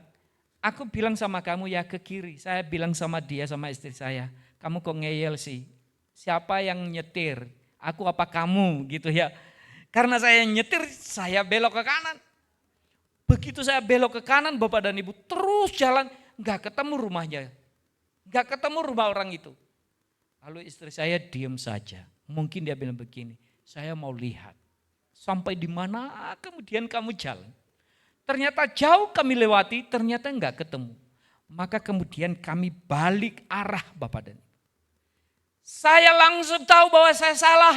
aku bilang sama kamu ya ke kiri. Saya bilang sama dia, sama istri saya, kamu kok ngeyel sih? Siapa yang nyetir? Aku apa kamu gitu ya. Karena saya nyetir, saya belok ke kanan. Begitu saya belok ke kanan Bapak dan Ibu, terus jalan, enggak ketemu rumahnya. Enggak ketemu rumah orang itu. Lalu istri saya diam saja. Mungkin dia bilang begini, saya mau lihat. Sampai di mana kemudian kamu jalan. Ternyata jauh kami lewati, ternyata enggak ketemu. Maka kemudian kami balik arah Bapak dan Ibu. Saya langsung tahu bahwa saya salah.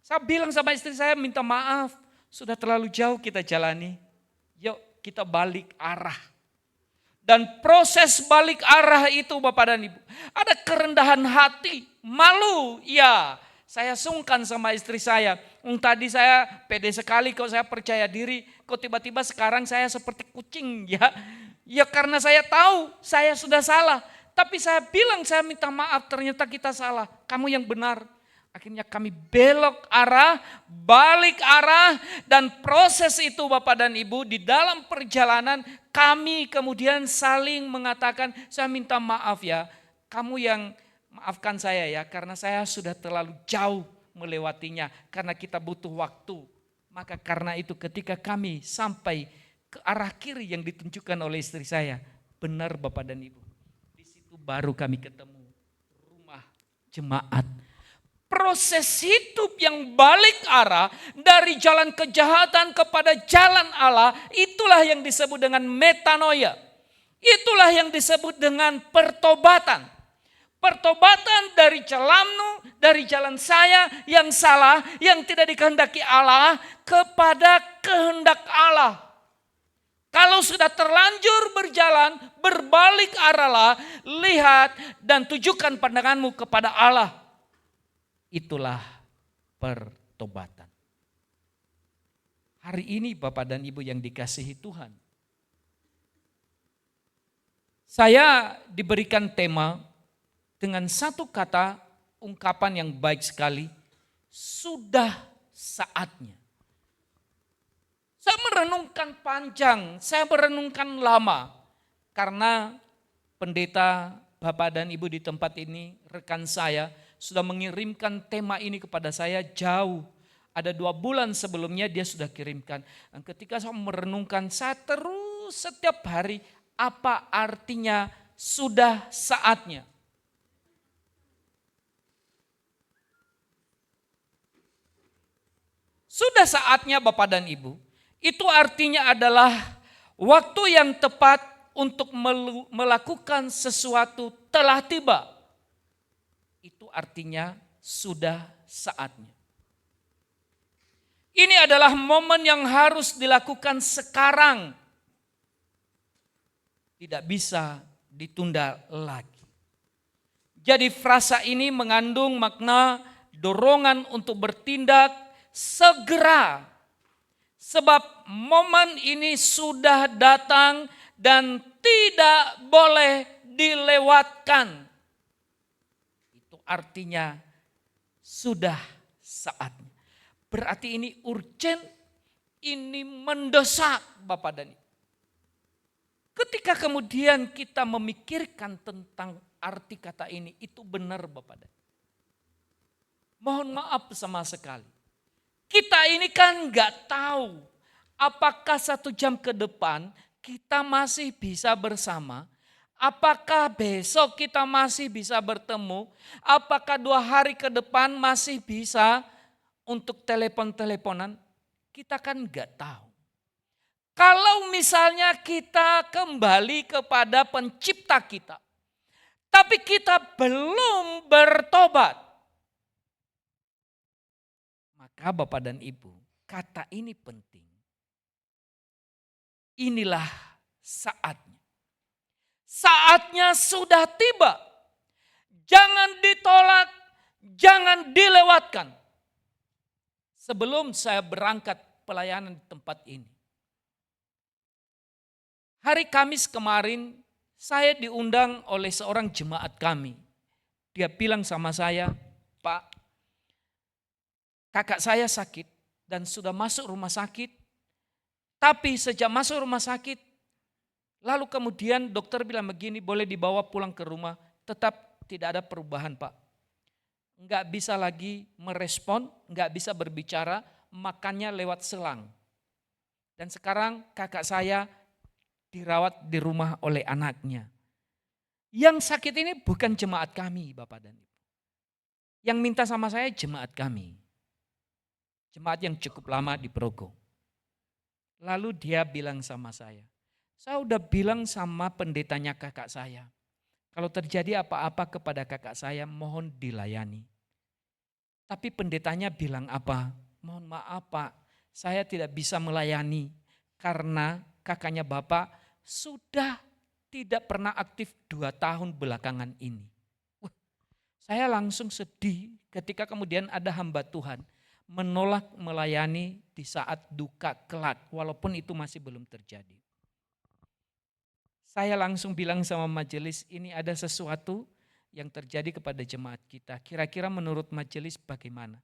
Saya bilang sama istri saya, minta maaf. Sudah terlalu jauh kita jalani. Yuk kita balik arah. Dan proses balik arah itu Bapak dan Ibu, ada kerendahan hati, malu, ya. Saya sungkan sama istri saya. Tadi saya pede sekali kok saya percaya diri, kok tiba-tiba sekarang saya seperti kucing ya. Ya karena saya tahu saya sudah salah. Tapi saya bilang saya minta maaf, ternyata kita salah, kamu yang benar. Akhirnya kami belok arah, balik arah, dan proses itu Bapak dan Ibu di dalam perjalanan kami kemudian saling mengatakan, saya minta maaf ya, kamu yang maafkan saya ya, karena saya sudah terlalu jauh melewatinya, karena kita butuh waktu. Maka karena itu ketika kami sampai ke arah kiri yang ditunjukkan oleh istri saya, benar Bapak dan Ibu, di situ baru kami ketemu rumah jemaat. Proses hidup yang balik arah dari jalan kejahatan kepada jalan Allah, itulah yang disebut dengan metanoia. Itulah yang disebut dengan pertobatan. Pertobatan dari jalanmu, dari jalan saya yang salah, yang tidak dikehendaki Allah, kepada kehendak Allah. Kalau sudah terlanjur berjalan, berbalik arahlah, lihat dan tujukan pandanganmu kepada Allah. Itulah pertobatan. Hari ini Bapak dan Ibu yang dikasihi Tuhan, saya diberikan tema dengan satu kata ungkapan yang baik sekali, sudah saatnya. Saya merenungkan panjang, saya merenungkan lama, karena pendeta Bapak dan Ibu di tempat ini, rekan saya, sudah mengirimkan tema ini kepada saya jauh. Ada 2 bulan sebelumnya dia sudah kirimkan. Dan ketika saya merenungkan, saya terus setiap hari, apa artinya sudah saatnya. Sudah saatnya Bapak dan Ibu, itu artinya adalah waktu yang tepat untuk melakukan sesuatu telah tiba. Itu artinya sudah saatnya. Ini adalah momen yang harus dilakukan sekarang. Tidak bisa ditunda lagi. Jadi frasa ini mengandung makna dorongan untuk bertindak segera. Sebab momen ini sudah datang dan tidak boleh dilewatkan. Artinya sudah saatnya. Berarti ini urgent, ini mendesak Bapak dan Ibu. Ketika kemudian kita memikirkan tentang arti kata ini, itu benar Bapak dan Ibu. Mohon maaf sama sekali. Kita ini kan gak tahu apakah 1 jam ke depan kita masih bisa bersama. Apakah besok kita masih bisa bertemu? Apakah 2 hari ke depan masih bisa untuk telepon-teleponan? Kita kan enggak tahu. Kalau misalnya kita kembali kepada pencipta kita, tapi kita belum bertobat, maka Bapak dan Ibu, kata ini penting. Inilah saatnya. Saatnya sudah tiba. Jangan ditolak, jangan dilewatkan. Sebelum saya berangkat pelayanan di tempat ini. Hari Kamis kemarin saya diundang oleh seorang jemaat kami. Dia bilang sama saya, Pak, kakak saya sakit dan sudah masuk rumah sakit. Tapi sejak masuk rumah sakit, lalu kemudian dokter bilang begini, boleh dibawa pulang ke rumah. Tetap tidak ada perubahan, Pak. Enggak bisa lagi merespon, enggak bisa berbicara, makannya lewat selang. Dan sekarang kakak saya dirawat di rumah oleh anaknya. Yang sakit ini bukan jemaat kami, Bapak dan Ibu. Yang minta sama saya jemaat kami. Jemaat yang cukup lama di Progo. Lalu dia bilang sama saya udah bilang sama pendetanya kakak saya, kalau terjadi apa-apa kepada kakak saya mohon dilayani. Tapi pendetanya bilang apa? Mohon maaf Pak, saya tidak bisa melayani karena kakaknya Bapak sudah tidak pernah aktif 2 tahun belakangan ini. Saya langsung sedih ketika kemudian ada hamba Tuhan menolak melayani di saat duka kelak, walaupun itu masih belum terjadi. Saya langsung bilang sama majelis, ini ada sesuatu yang terjadi kepada jemaat kita. Kira-kira menurut majelis bagaimana?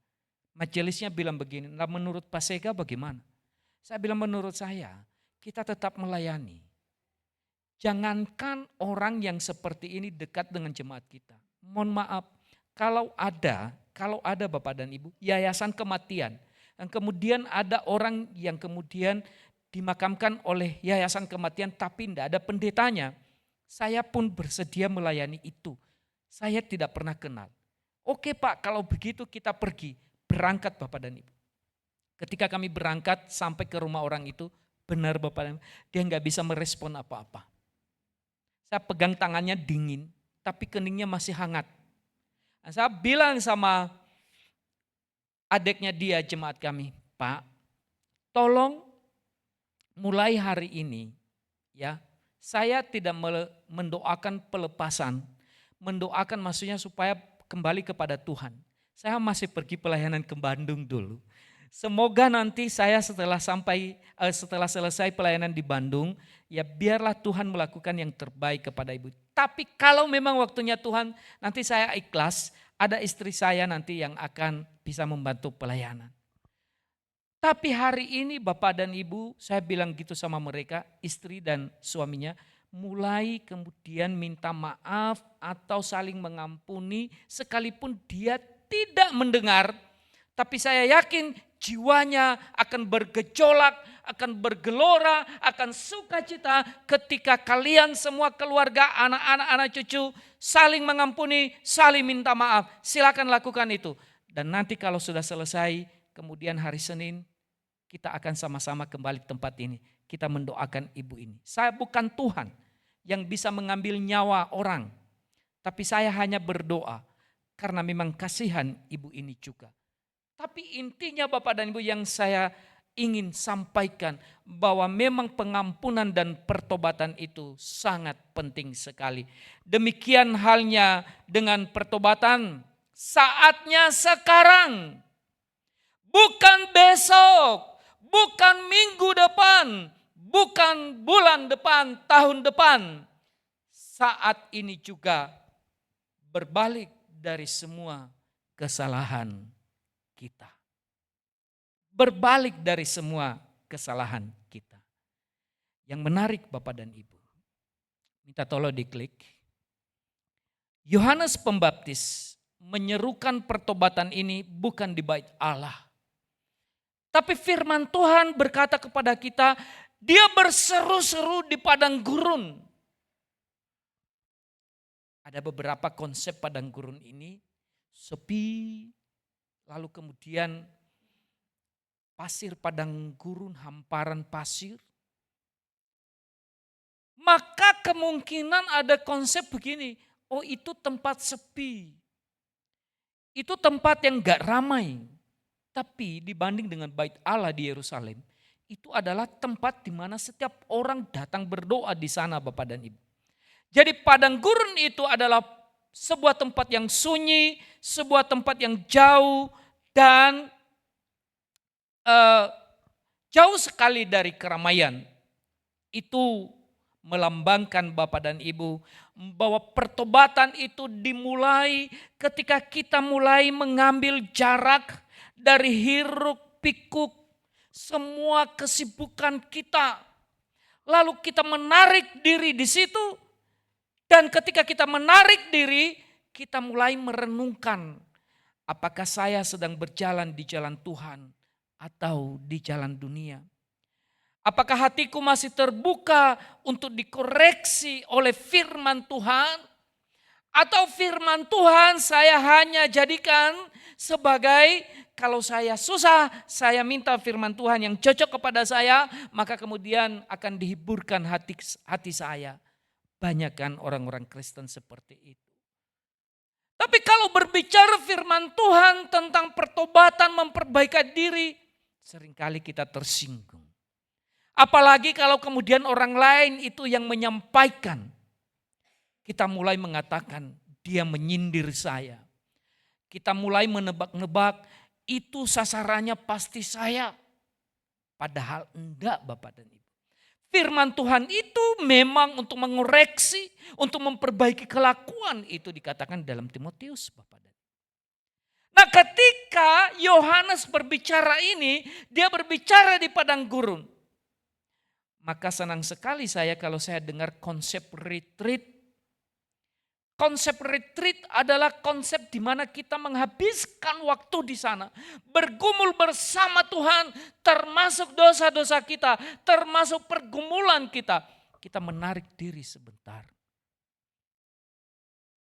Majelisnya bilang begini, nah menurut Pak Sega bagaimana? Saya bilang menurut saya, kita tetap melayani. Jangankan orang yang seperti ini dekat dengan jemaat kita. Mohon maaf, kalau ada Bapak dan Ibu, yayasan kematian. Dan kemudian ada orang yang kemudian dimakamkan oleh yayasan kematian tapi tidak ada pendetanya. Saya pun bersedia melayani itu. Saya tidak pernah kenal. Oke Pak, kalau begitu kita pergi. Berangkat Bapak dan Ibu. Ketika kami berangkat sampai ke rumah orang itu, benar Bapak dan Ibu, dia nggak bisa merespon apa-apa. Saya pegang tangannya dingin, tapi keningnya masih hangat. Nah, saya bilang sama adiknya dia jemaat kami, Pak, tolong mulai hari ini ya, saya tidak mendoakan pelepasan, mendoakan maksudnya supaya kembali kepada Tuhan. Saya masih pergi pelayanan ke Bandung dulu. Semoga nanti saya setelah selesai pelayanan di Bandung, ya biarlah Tuhan melakukan yang terbaik kepada ibu. Tapi kalau memang waktunya Tuhan, nanti saya ikhlas, ada istri saya nanti yang akan bisa membantu pelayanan. Tapi hari ini Bapak dan Ibu, saya bilang gitu sama mereka, istri dan suaminya, mulai kemudian minta maaf atau saling mengampuni sekalipun dia tidak mendengar. Tapi saya yakin jiwanya akan bergejolak, akan bergelora, akan sukacita ketika kalian semua keluarga, anak-anak, anak cucu saling mengampuni, saling minta maaf. Silakan lakukan itu. Dan nanti kalau sudah selesai, kemudian hari Senin kita akan sama-sama kembali ke tempat ini. Kita mendoakan ibu ini. Saya bukan Tuhan yang bisa mengambil nyawa orang. Tapi saya hanya berdoa karena memang kasihan ibu ini juga. Tapi intinya Bapak dan Ibu yang saya ingin sampaikan bahwa memang pengampunan dan pertobatan itu sangat penting sekali. Demikian halnya dengan pertobatan, saatnya sekarang. Bukan besok, bukan minggu depan, bukan bulan depan, tahun depan. Saat ini juga berbalik dari semua kesalahan kita. Berbalik dari semua kesalahan kita. Yang menarik Bapak dan Ibu, minta tolong diklik. Yohanes Pembaptis menyerukan pertobatan ini bukan di bait Allah. Tapi firman Tuhan berkata kepada kita, dia berseru-seru di padang gurun. Ada beberapa konsep padang gurun ini, sepi, lalu kemudian pasir padang gurun, hamparan pasir. Maka kemungkinan ada konsep begini, oh itu tempat sepi. Itu tempat yang gak ramai. Tapi dibanding dengan bait Allah di Yerusalem, itu adalah tempat di mana setiap orang datang berdoa di sana Bapak dan Ibu. Jadi padang gurun itu adalah sebuah tempat yang sunyi, sebuah tempat yang jauh dan jauh sekali dari keramaian. Itu melambangkan Bapak dan Ibu bahwa pertobatan itu dimulai ketika kita mulai mengambil jarak dari hiruk pikuk semua kesibukan kita. Lalu kita menarik diri di situ, dan ketika kita menarik diri, kita mulai merenungkan apakah saya sedang berjalan di jalan Tuhan atau di jalan dunia. Apakah hatiku masih terbuka untuk dikoreksi oleh firman Tuhan? Atau firman Tuhan saya hanya jadikan sebagai kalau saya susah, saya minta firman Tuhan yang cocok kepada saya, maka kemudian akan dihiburkan hati saya. Banyak kan orang-orang Kristen seperti itu. Tapi kalau berbicara firman Tuhan tentang pertobatan, memperbaiki diri, seringkali kita tersinggung. Apalagi kalau kemudian orang lain itu yang menyampaikan. Kita mulai mengatakan dia menyindir saya. Kita mulai menebak-nebak itu sasarannya pasti saya. Padahal enggak Bapak dan Ibu. Firman Tuhan itu memang untuk mengoreksi, untuk memperbaiki kelakuan itu dikatakan dalam Timotius Bapak dan Ibu. Nah ketika Yohanes berbicara ini, dia berbicara di padang gurun. Maka senang sekali saya kalau saya dengar konsep retreat. Konsep retreat adalah konsep di mana kita menghabiskan waktu di sana. Bergumul bersama Tuhan termasuk dosa-dosa kita, termasuk pergumulan kita. Kita menarik diri sebentar.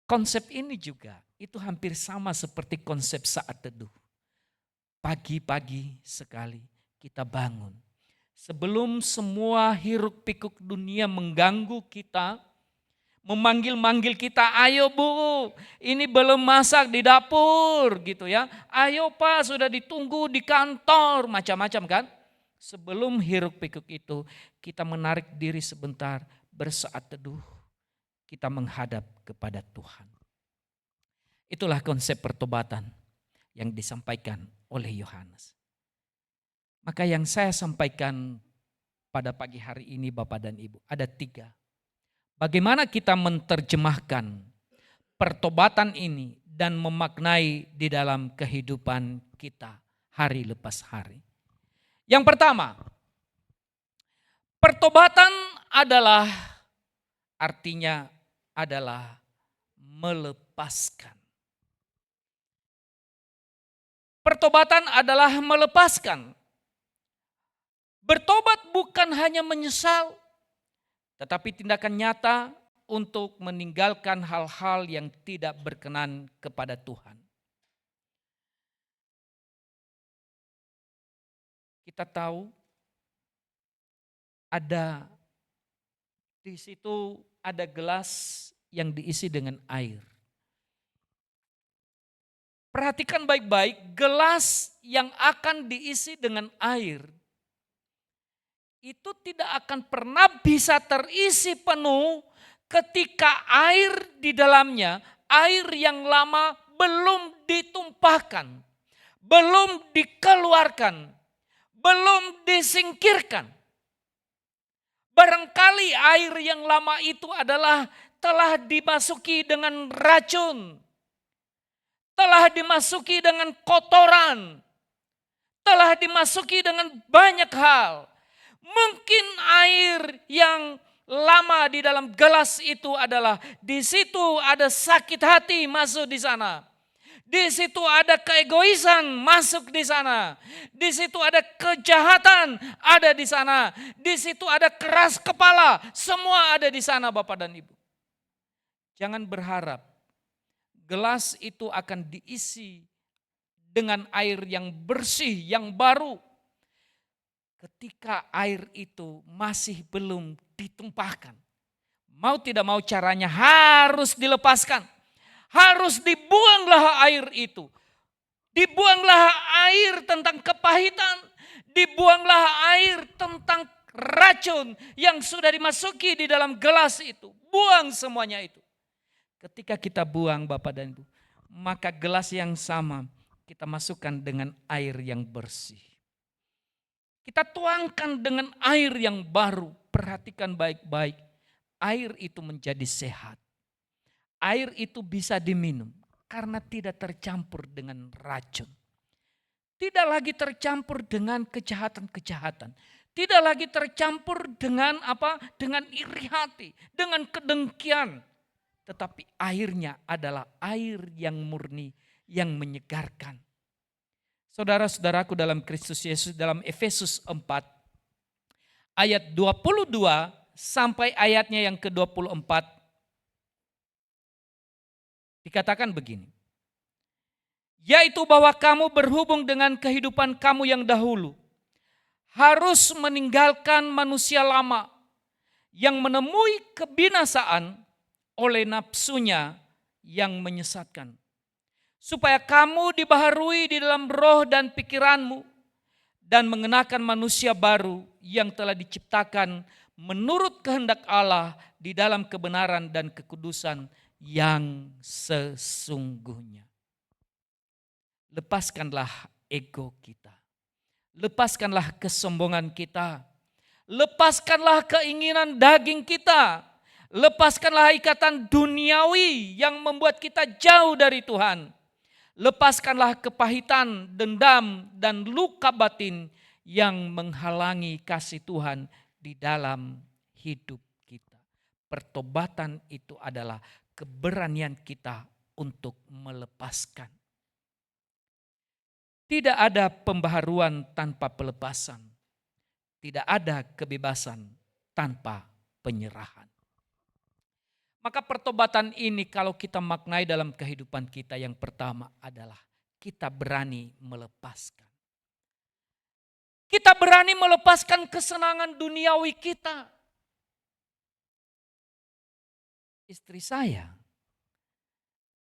Konsep ini juga itu hampir sama seperti konsep saat teduh. Pagi-pagi sekali kita bangun. Sebelum semua hiruk pikuk dunia mengganggu kita, memanggil-manggil kita, ayo Bu, ini belum masak di dapur gitu ya. Ayo Pak, sudah ditunggu di kantor, macam-macam kan. Sebelum hiruk pikuk itu, kita menarik diri sebentar, bersaat teduh, kita menghadap kepada Tuhan. Itulah konsep pertobatan yang disampaikan oleh Yohanes. Maka yang saya sampaikan pada pagi hari ini Bapak dan Ibu, ada 3. Bagaimana kita menerjemahkan pertobatan ini dan memaknai di dalam kehidupan kita hari lepas hari. Yang pertama, pertobatan adalah artinya adalah melepaskan. Pertobatan adalah melepaskan. Bertobat bukan hanya menyesal, tetapi tindakan nyata untuk meninggalkan hal-hal yang tidak berkenan kepada Tuhan. Kita tahu ada di situ ada gelas yang diisi dengan air. Perhatikan baik-baik, gelas yang akan diisi dengan air itu tidak akan pernah bisa terisi penuh ketika air di dalamnya, air yang lama belum ditumpahkan, belum dikeluarkan, belum disingkirkan. Barangkali air yang lama itu adalah telah dimasuki dengan racun, telah dimasuki dengan kotoran, telah dimasuki dengan banyak hal. Mungkin air yang lama di dalam gelas itu adalah di situ ada sakit hati masuk di sana. Di situ ada keegoisan masuk di sana. Di situ ada kejahatan ada di sana. Di situ ada keras kepala, semua ada di sana Bapak dan Ibu. Jangan berharap gelas itu akan diisi dengan air yang bersih, yang baru. Ketika air itu masih belum ditumpahkan. Mau tidak mau caranya harus dilepaskan. Harus dibuanglah air itu. Dibuanglah air tentang kepahitan. Dibuanglah air tentang racun yang sudah dimasuki di dalam gelas itu. Buang semuanya itu. Ketika kita buang Bapak dan Ibu, maka gelas yang sama kita masukkan dengan air yang bersih. Kita tuangkan dengan air yang baru. Perhatikan baik-baik. Air itu menjadi sehat. Air itu bisa diminum karena tidak tercampur dengan racun. Tidak lagi tercampur dengan kejahatan-kejahatan. Tidak lagi tercampur dengan apa? Dengan iri hati, dengan kedengkian. Tetapi airnya adalah air yang murni, yang menyegarkan. Saudara-saudaraku dalam Kristus Yesus, dalam Efesus 4 ayat 22 sampai ayatnya yang ke-24 dikatakan begini. Yaitu bahwa kamu berhubung dengan kehidupan kamu yang dahulu harus meninggalkan manusia lama yang menemui kebinasaan oleh nafsunya yang menyesatkan. Supaya kamu dibaharui di dalam roh dan pikiranmu dan mengenakan manusia baru yang telah diciptakan menurut kehendak Allah di dalam kebenaran dan kekudusan yang sesungguhnya. Lepaskanlah ego kita. Lepaskanlah kesombongan kita. Lepaskanlah keinginan daging kita. Lepaskanlah ikatan duniawi yang membuat kita jauh dari Tuhan. Lepaskanlah kepahitan, dendam, dan luka batin yang menghalangi kasih Tuhan di dalam hidup kita. Pertobatan itu adalah keberanian kita untuk melepaskan. Tidak ada pembaharuan tanpa pelepasan. Tidak ada kebebasan tanpa penyerahan. Maka pertobatan ini kalau kita maknai dalam kehidupan kita, yang pertama adalah kita berani melepaskan. Kita berani melepaskan kesenangan duniawi kita. Istri saya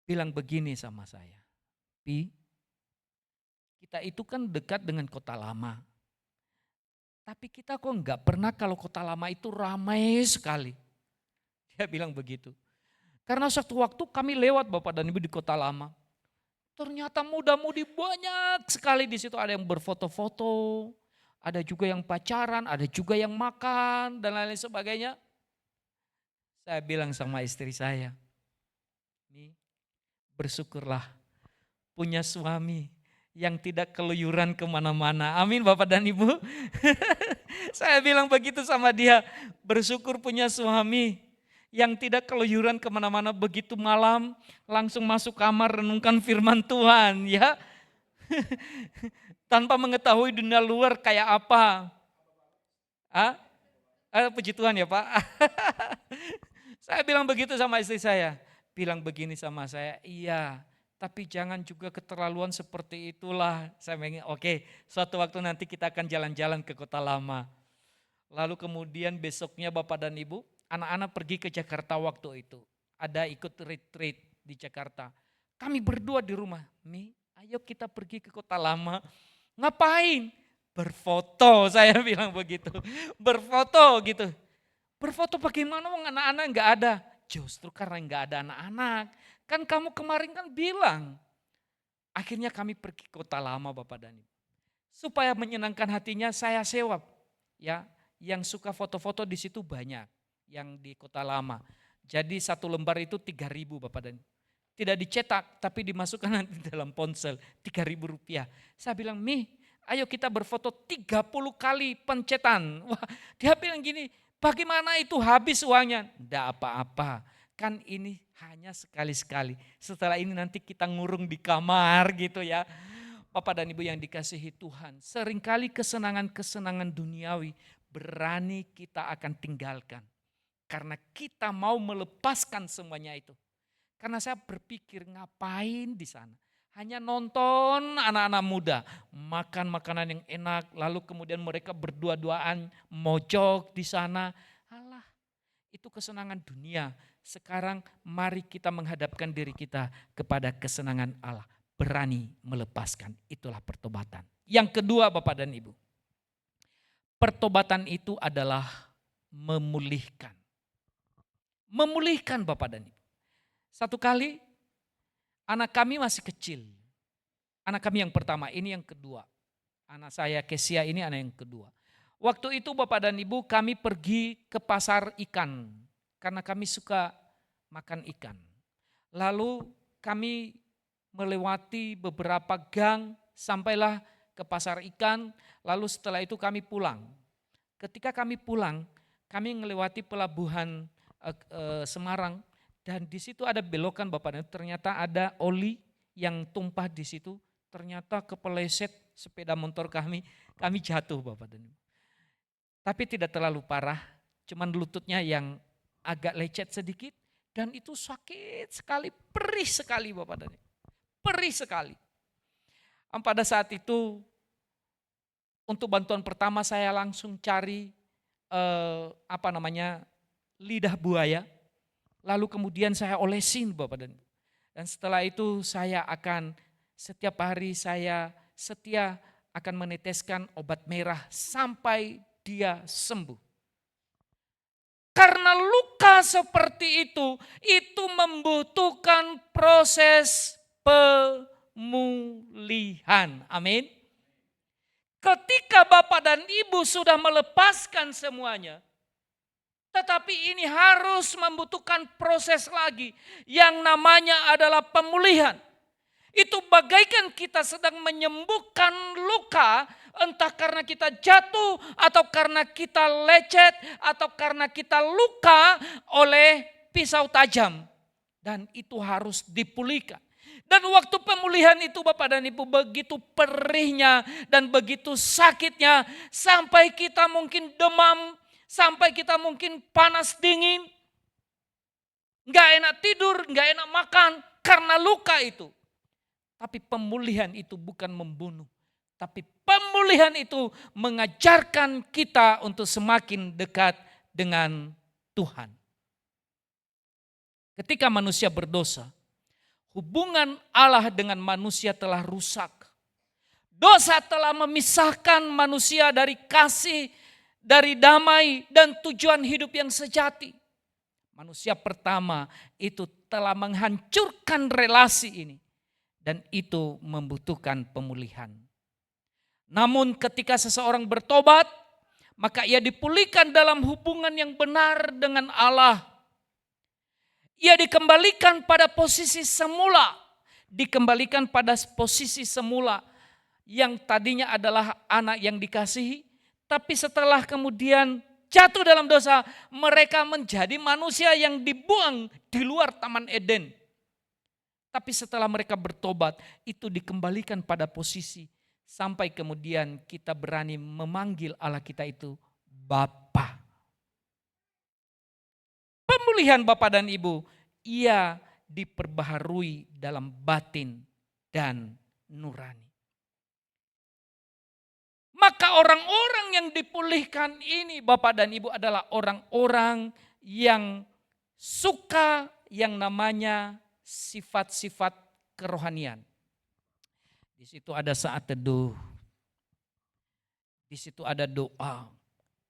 bilang begini sama saya, Pi, kita itu kan dekat dengan Kota Lama. Tapi kita kok enggak pernah kalau Kota Lama itu ramai sekali. Dia bilang begitu. Karena suatu waktu kami lewat Bapak dan Ibu di Kota Lama. Ternyata muda-mudi banyak sekali di situ. Ada yang berfoto-foto, ada juga yang pacaran, ada juga yang makan dan lain-lain sebagainya. Saya bilang sama istri saya, nih bersyukurlah punya suami yang tidak keluyuran kemana-mana. Amin Bapak dan Ibu. Saya bilang begitu sama dia, bersyukur punya suami yang tidak keluyuran kemana-mana, begitu malam langsung masuk kamar renungkan firman Tuhan ya. Tanpa mengetahui dunia luar kayak apa. Puji Tuhan ya Pak. Saya bilang begitu sama istri saya. Bilang begini sama saya, iya tapi jangan juga keterlaluan seperti itulah. Saya bilang oke, suatu waktu nanti kita akan jalan-jalan ke Kota Lama. Lalu kemudian besoknya Bapak dan Ibu, anak-anak pergi ke Jakarta waktu itu. Ada ikut retreat di Jakarta. Kami berdua di rumah. Mi, ayo kita pergi ke Kota Lama. Ngapain? Berfoto, saya bilang begitu. Berfoto gitu. Berfoto bagaimana? Anak-anak enggak ada. Justru karena enggak ada anak-anak. Kan kamu kemarin kan bilang. Akhirnya kami pergi ke Kota Lama Bapak dan Ibu. Supaya menyenangkan hatinya saya sewa. Ya, yang suka foto-foto di situ banyak. Yang di Kota Lama. Jadi satu lembar itu 3.000 Bapak dan Ibu. Tidak dicetak tapi dimasukkan nanti dalam ponsel. 3.000 rupiah. Saya bilang, Mi, ayo kita berfoto 30 kali pencetan. Wah, dia bilang gini, bagaimana itu habis uangnya? Tidak apa-apa, kan ini hanya sekali-sekali. Setelah ini nanti kita ngurung di kamar gitu ya. Bapak dan Ibu yang dikasihi Tuhan, seringkali kesenangan-kesenangan duniawi berani kita akan tinggalkan. Karena kita mau melepaskan semuanya itu. Karena saya berpikir ngapain di sana. Hanya nonton anak-anak muda, makan makanan yang enak, lalu kemudian mereka berdua-duaan mojok di sana. Alah, itu kesenangan dunia. Sekarang mari kita menghadapkan diri kita kepada kesenangan Allah. Berani melepaskan, itulah pertobatan. Yang kedua Bapak dan Ibu, pertobatan itu adalah memulihkan. memulihkan Bapak dan Ibu. Satu kali anak kami masih kecil. Anak kami yang pertama, ini yang kedua. Anak saya Kesia ini anak yang kedua. Waktu itu Bapak dan Ibu kami pergi ke pasar ikan. Karena kami suka makan ikan. Lalu kami melewati beberapa gang sampailah ke pasar ikan. Lalu setelah itu kami pulang. Ketika kami pulang, kami melewati pelabuhan Semarang. Dan di situ ada belokan Bapak dan Ibu. Ternyata ada oli yang tumpah di situ. Ternyata kepeleset sepeda motor kami jatuh Bapak dan Ibu. Tapi tidak terlalu parah, cuman lututnya yang agak lecet sedikit dan itu sakit sekali, perih sekali Bapak dan Ibu. Perih sekali. Pada saat itu untuk bantuan pertama saya langsung cari lidah buaya. Lalu kemudian saya olesin Bapak dan Ibu. Dan setelah itu saya akan setiap hari saya setia akan meneteskan obat merah sampai dia sembuh. Karena luka seperti itu membutuhkan proses pemulihan. Amin. Ketika Bapak dan Ibu sudah melepaskan semuanya, tetapi ini harus membutuhkan proses lagi yang namanya adalah pemulihan. Itu bagaikan kita sedang menyembuhkan luka, entah karena kita jatuh atau karena kita lecet atau karena kita luka oleh pisau tajam. Dan itu harus dipulihkan. Dan waktu pemulihan itu Bapak dan Ibu begitu perihnya dan begitu sakitnya sampai kita mungkin demam, sampai kita mungkin panas dingin. Gak enak tidur, gak enak makan karena luka itu. Tapi pemulihan itu bukan membunuh. Tapi pemulihan itu mengajarkan kita untuk semakin dekat dengan Tuhan. Ketika manusia berdosa, hubungan Allah dengan manusia telah rusak. Dosa telah memisahkan manusia dari kasih, dari damai dan tujuan hidup yang sejati. Manusia pertama itu telah menghancurkan relasi ini. Dan itu membutuhkan pemulihan. Namun ketika seseorang bertobat, maka ia dipulihkan dalam hubungan yang benar dengan Allah. Ia dikembalikan pada posisi semula. Dikembalikan pada posisi semula yang tadinya adalah anak yang dikasihi. Tapi setelah kemudian jatuh dalam dosa, mereka menjadi manusia yang dibuang di luar Taman Eden. Tapi setelah mereka bertobat, itu dikembalikan pada posisi. Sampai kemudian kita berani memanggil Allah kita itu Bapa. Pemulihan Bapak dan Ibu, ia diperbaharui dalam batin dan nurani. Maka orang-orang yang dipulihkan ini Bapak dan Ibu adalah orang-orang yang suka yang namanya sifat-sifat kerohanian. Di situ ada saat teduh. Di situ ada doa.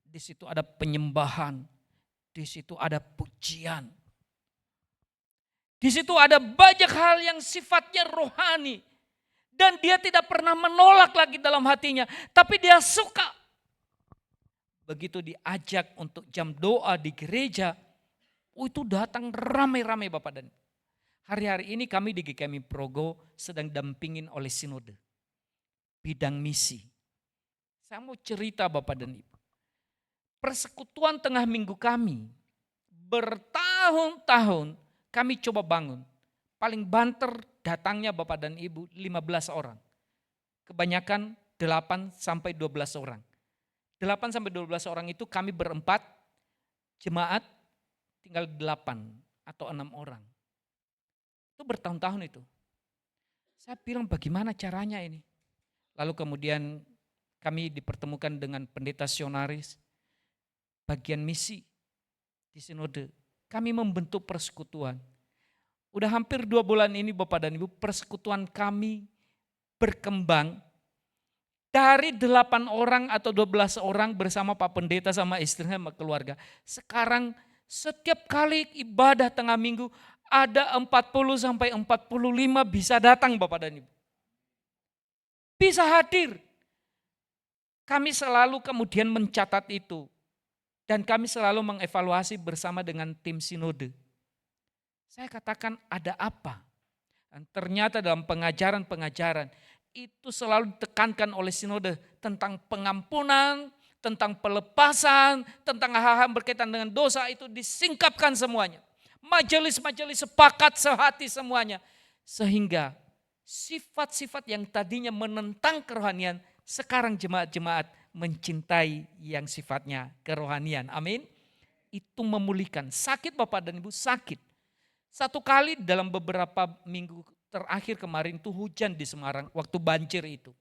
Di situ ada penyembahan. Di situ ada pujian. Di situ ada banyak hal yang sifatnya rohani. Dan dia tidak pernah menolak lagi dalam hatinya. Tapi dia suka. Begitu diajak untuk jam doa di gereja. Itu datang ramai-ramai Bapak dan Ibu. Hari-hari ini kami di GKMI Progo sedang dampingin oleh sinode. Bidang misi. Saya mau cerita Bapak dan Ibu. Persekutuan tengah minggu kami. Bertahun-tahun kami coba bangun. Paling banter datangnya Bapak dan Ibu 15 orang. Kebanyakan 8 sampai 12 orang. 8 sampai 12 orang itu kami berempat. Jemaat tinggal 8 atau 6 orang. Itu bertahun-tahun itu. Saya bilang bagaimana caranya ini. Lalu kemudian kami dipertemukan dengan pendeta sionaris. Bagian misi di sinode. Kami membentuk persekutuan. Udah hampir 2 bulan ini Bapak dan Ibu persekutuan kami berkembang. Dari 8 orang atau 12 orang bersama Pak Pendeta sama istrinya sama keluarga. Sekarang Setiap kali ibadah tengah minggu ada 40 sampai 45 bisa datang Bapak dan Ibu. Bisa hadir. Kami selalu kemudian mencatat itu. Dan kami selalu mengevaluasi bersama dengan tim sinode. Saya katakan ada apa? Dan ternyata dalam pengajaran-pengajaran itu selalu ditekankan oleh sinode tentang pengampunan, tentang pelepasan, tentang hal-hal berkaitan dengan dosa itu disingkapkan semuanya. Majelis-majelis sepakat sehati semuanya. Sehingga sifat-sifat yang tadinya menentang kerohanian, sekarang jemaat-jemaat mencintai yang sifatnya kerohanian. Amin. Itu memulihkan. Sakit Bapak dan Ibu, sakit. Satu kali dalam beberapa minggu terakhir kemarin itu hujan di Semarang waktu banjir itu.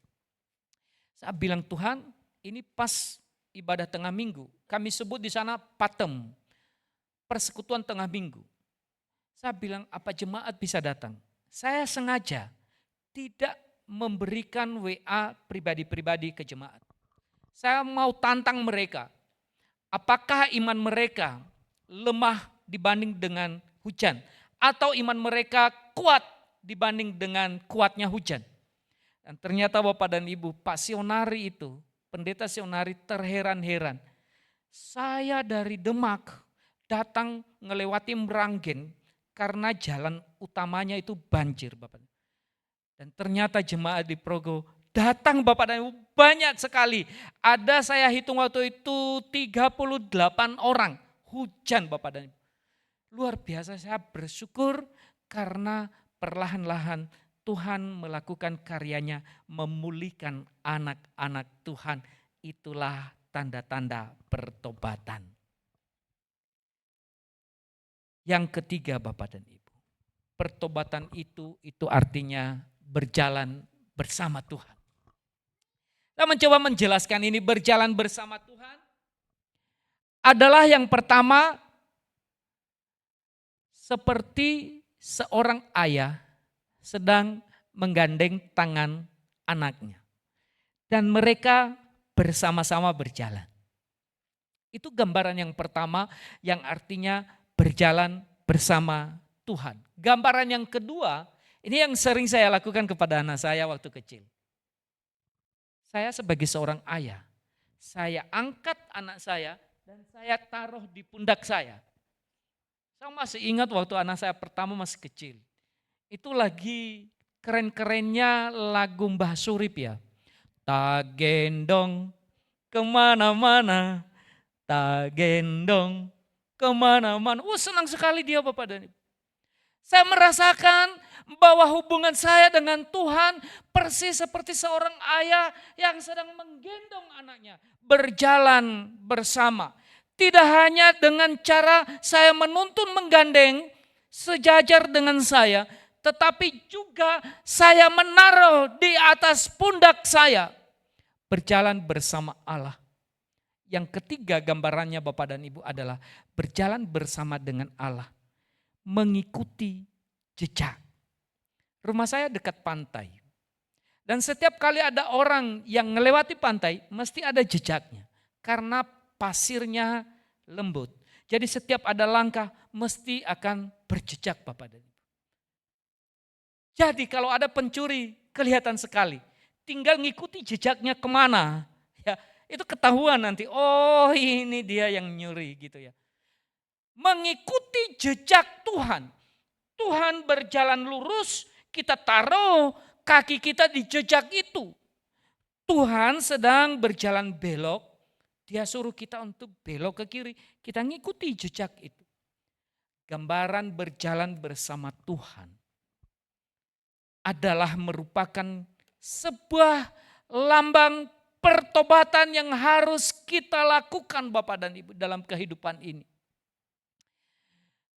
Saya bilang Tuhan, ini pas ibadah tengah minggu. Kami sebut di sana patem, persekutuan tengah minggu. Saya bilang apa jemaat bisa datang? Saya sengaja tidak memberikan WA pribadi-pribadi ke jemaat. Saya mau tantang mereka. Apakah iman mereka lemah dibanding dengan hujan? Atau iman mereka kuat dibanding dengan kuatnya hujan. Dan ternyata Bapak dan Ibu, Pak Sionari itu, pendeta Sionari terheran-heran. Saya dari Demak datang ngelewati Meranggen karena jalan utamanya itu banjir Bapak. Dan ternyata jemaat di Progo datang Bapak dan Ibu banyak sekali. Ada saya hitung waktu itu 38 orang hujan Bapak dan Ibu. Luar biasa saya bersyukur karena perlahan-lahan Tuhan melakukan karyanya memulihkan anak-anak Tuhan. Itulah tanda-tanda pertobatan. Yang ketiga Bapak dan Ibu, pertobatan itu artinya berjalan bersama Tuhan. Saya mencoba menjelaskan ini berjalan bersama Tuhan adalah yang pertama seperti seorang ayah sedang menggandeng tangan anaknya. Dan mereka bersama-sama berjalan. Itu gambaran yang pertama yang artinya berjalan bersama Tuhan. Gambaran yang kedua, ini yang sering saya lakukan kepada anak saya waktu kecil. Saya sebagai seorang ayah, saya angkat anak saya dan saya taruh di pundak saya. Saya masih ingat waktu anak saya pertama masih kecil. Itu lagi keren-kerennya lagu Mbah Surip ya. Tak gendong kemana-mana, tak gendong kemana-mana. Senang sekali dia Bapak dan Ibu. Saya merasakan bahwa hubungan saya dengan Tuhan persis seperti seorang ayah yang sedang menggendong anaknya. Berjalan bersama. Tidak hanya dengan cara saya menuntun menggandeng sejajar dengan saya, tetapi juga saya menaruh di atas pundak saya. Berjalan bersama Allah. Yang ketiga gambarannya Bapak dan Ibu adalah berjalan bersama dengan Allah. Mengikuti jejak. Rumah saya dekat pantai. Dan setiap kali ada orang yang melewati pantai, mesti ada jejaknya. Karena pasirnya lembut. Jadi setiap ada langkah mesti akan berjejak Bapak dan Ibu. Jadi kalau ada pencuri kelihatan sekali. Tinggal ngikuti jejaknya kemana. Ya, itu ketahuan nanti. Oh ini dia yang nyuri gitu ya. Mengikuti jejak Tuhan. Tuhan berjalan lurus, kita taruh kaki kita di jejak itu. Tuhan sedang berjalan belok, dia suruh kita untuk belok ke kiri, kita ngikuti jejak itu. Gambaran berjalan bersama Tuhan adalah merupakan sebuah lambang pertobatan yang harus kita lakukan Bapak dan Ibu dalam kehidupan ini.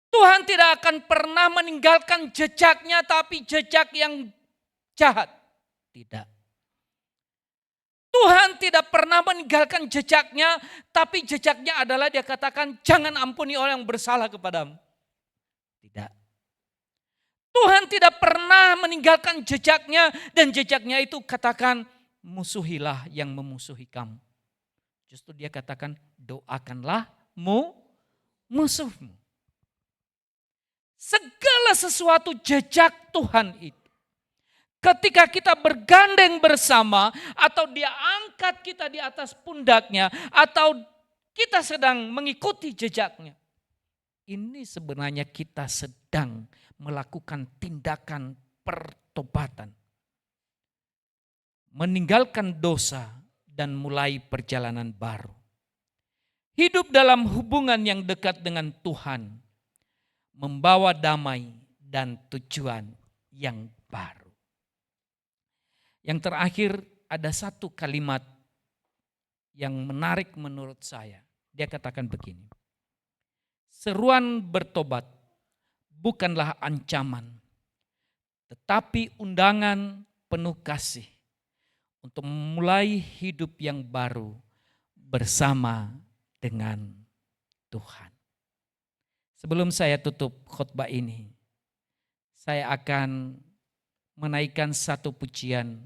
Tuhan tidak akan pernah meninggalkan jejaknya tapi jejak yang jahat. Tidak. Tuhan tidak pernah meninggalkan jejaknya tapi jejaknya adalah dia katakan jangan ampuni orang yang bersalah kepadamu. Tidak. Tuhan tidak pernah meninggalkan jejaknya dan jejaknya itu katakan musuhilah yang memusuhi kamu. Justru dia katakan doakanlah musuhmu. Segala sesuatu jejak Tuhan itu, ketika kita bergandeng bersama, atau Dia angkat kita di atas pundaknya, atau kita sedang mengikuti jejaknya, ini sebenarnya kita sedang melakukan tindakan pertobatan. Meninggalkan dosa dan mulai perjalanan baru. Hidup dalam hubungan yang dekat dengan Tuhan membawa damai dan tujuan yang baru. Yang terakhir, ada satu kalimat yang menarik menurut saya. Dia katakan begini, seruan bertobat bukanlah ancaman, tetapi undangan penuh kasih untuk memulai hidup yang baru bersama dengan Tuhan. Sebelum saya tutup khotbah ini, saya akan menaikkan satu pujian.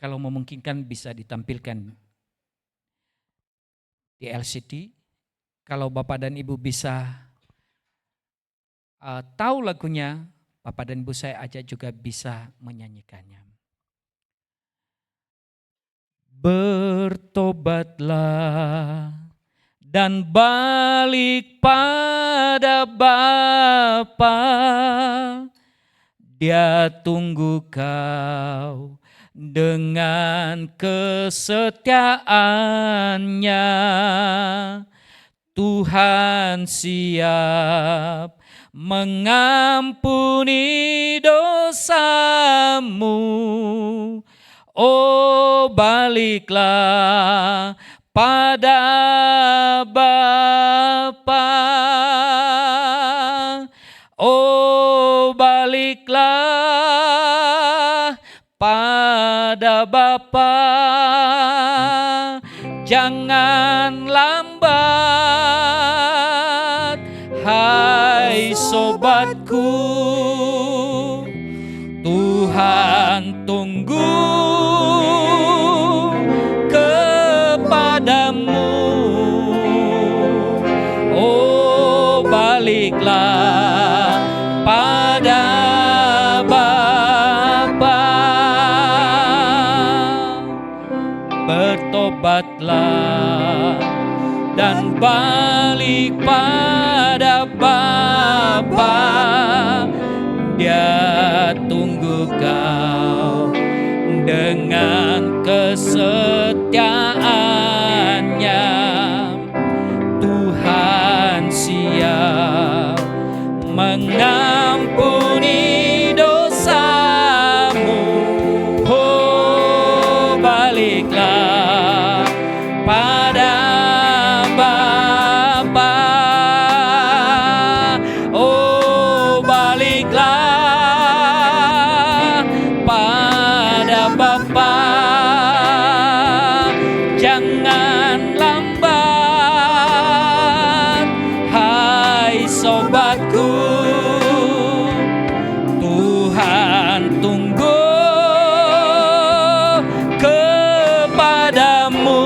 Kalau memungkinkan bisa ditampilkan di LCD. Kalau Bapak dan Ibu bisa tahu lagunya, Bapak dan Ibu saya ajak juga bisa menyanyikannya. Bertobatlah dan balik pada Bapa, Dia tunggu kau dengan kesetiaannya. Tuhan siap mengampuni dosamu. Oh, baliklah pada Bapa. Oh, baliklah pada Bapa. Jangan lambat, hai sobatku. Tuhan tunggu kepadamu. Oh, baliklah pada Bapa. Bertobatlah dan balik pada Bapa. Dia tunggu kau dengan kesetiaannya. Tuhan siap mengampuni dosamu. Oh, baliklah pada Bapa. Oh, baliklah pada Bapa. Jangan lambat, hai sobatku. Tuhan tunggu kepadamu.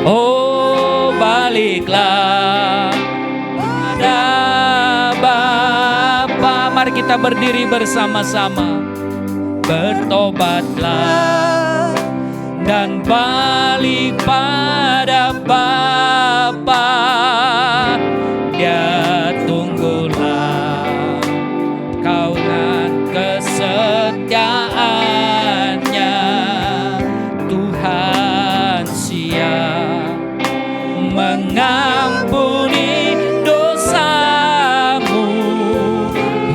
Oh, baliklah pada Bapa. Mari kita berdiri bersama-sama. Bertobatlah dan balik pada Bapa. Dia tunggulah kau dengan kesetiaannya. Tuhan siap mengampuni dosamu.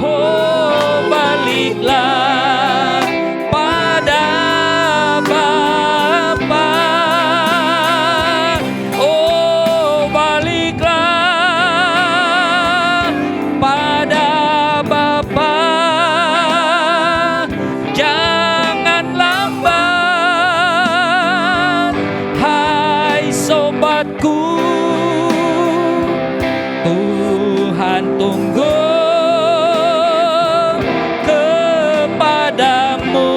Oh, baliklah pada Bapa. Oh, baliklah pada Bapa. Jangan lambat, hai sobatku. Tuhan tunggu kepadamu.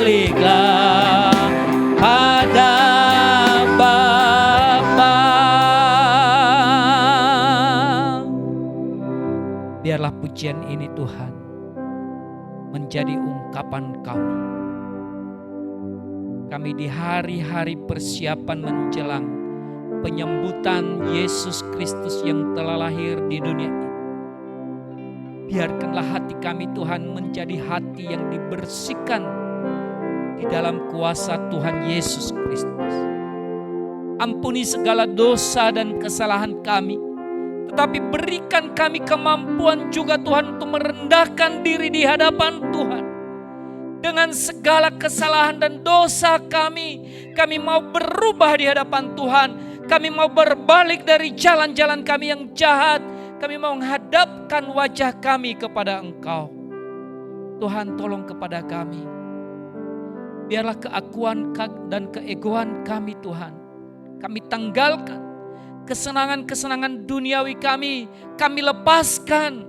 baliklah pada Bapa. Biarlah pujian ini Tuhan menjadi ungkapan kami di hari-hari persiapan menjelang penyambutan Yesus Kristus yang telah lahir di dunia ini. Biarkanlah hati kami Tuhan menjadi hati yang dibersihkan di dalam kuasa Tuhan Yesus Kristus. Ampuni segala dosa dan kesalahan kami, tetapi berikan kami kemampuan juga Tuhan untuk merendahkan diri di hadapan Tuhan. Dengan segala kesalahan dan dosa kami mau berubah di hadapan Tuhan. Kami mau berbalik dari jalan-jalan kami yang jahat. Kami mau menghadapkan wajah kami kepada Engkau. Tuhan, tolong kepada kami. Biarlah keakuan dan keegoan kami Tuhan, kami tanggalkan. Kesenangan-kesenangan duniawi kami lepaskan.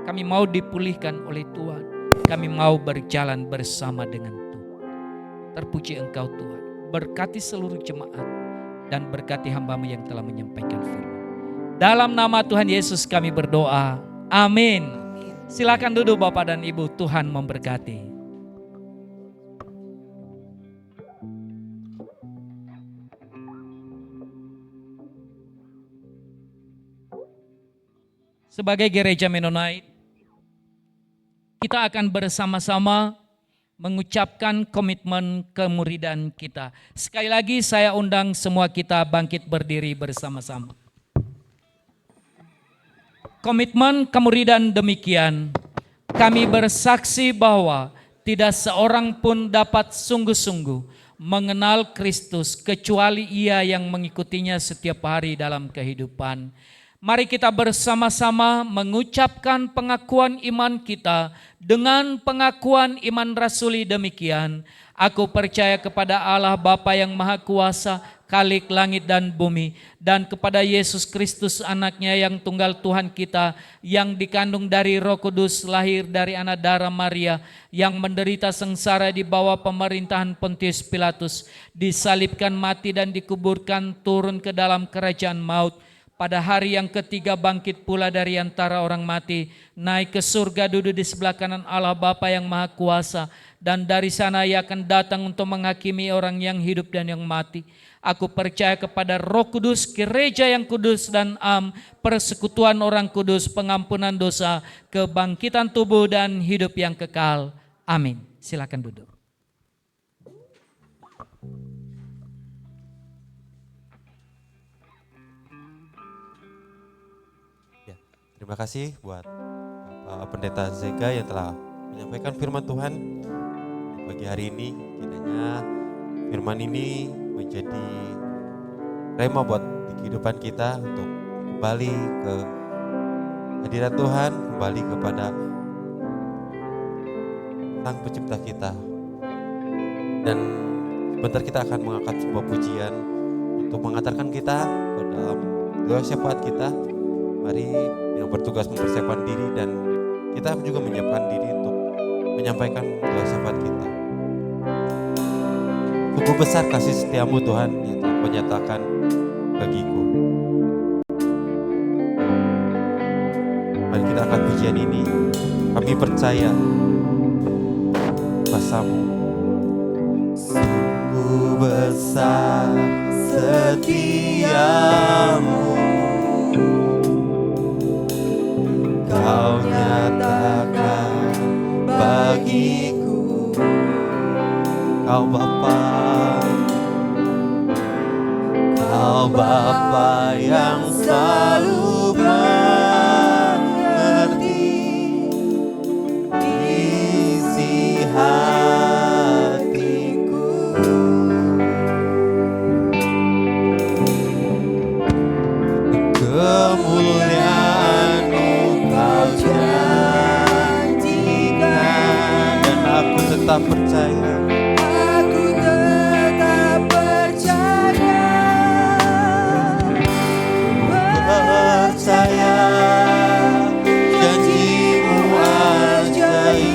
Kami mau dipulihkan oleh Tuhan. Kami mau berjalan bersama dengan Tuhan. Terpuji Engkau Tuhan. Berkati seluruh jemaat dan berkati hamba-Mu yang telah menyampaikan firman. Dalam nama Tuhan Yesus kami berdoa. Amin. Silakan duduk Bapak dan Ibu. Tuhan memberkati. Sebagai gereja Mennonite, kita akan bersama-sama mengucapkan komitmen kemuridan kita. Sekali lagi saya undang semua kita bangkit berdiri bersama-sama. Komitmen kemuridan demikian, kami bersaksi bahwa tidak seorang pun dapat sungguh-sungguh mengenal Kristus kecuali ia yang mengikutinya setiap hari dalam kehidupan. Mari kita bersama-sama mengucapkan pengakuan iman kita dengan pengakuan iman rasuli demikian. Aku percaya kepada Allah Bapa yang Maha Kuasa, Khalik langit dan bumi, dan kepada Yesus Kristus anaknya yang tunggal Tuhan kita, yang dikandung dari Roh Kudus, lahir dari anak darah Maria, yang menderita sengsara di bawah pemerintahan Pontius Pilatus, disalibkan, mati dan dikuburkan, turun ke dalam kerajaan maut. Pada hari yang ketiga bangkit pula dari antara orang mati, naik ke surga, duduk di sebelah kanan Allah Bapa yang Maha Kuasa, dan dari sana ia akan datang untuk menghakimi orang yang hidup dan yang mati. Aku percaya kepada Roh Kudus, gereja yang kudus dan persekutuan orang kudus, pengampunan dosa, kebangkitan tubuh dan hidup yang kekal. Amin. Silakan duduk. Terima kasih buat Pendeta Zega yang telah menyampaikan firman Tuhan pagi hari ini. Kiranya firman ini menjadi rema buat kehidupan kita untuk kembali ke hadirat Tuhan, kembali kepada Sang Pencipta kita. Dan sebentar kita akan mengangkat sebuah pujian untuk mengantarkan kita ke dalam doa syafaat kita. Mari yang bertugas mempersiapkan diri dan kita juga menyiapkan diri untuk menyampaikan doa syafaat kita. Sungguh besar kasih setiamu Tuhan yang telah Kau nyatakan bagiku. Mari kita angkat pujian ini. Kami percaya kuasa-Mu. Sungguh besar setiamu, Kau nyatakan bagiku. Kau Bapa yang selalu mengerti isi hatiku. Kemuliaan-Mu Kau janjikan, dan aku tetap percaya. Percaya janji-Mu ajaib,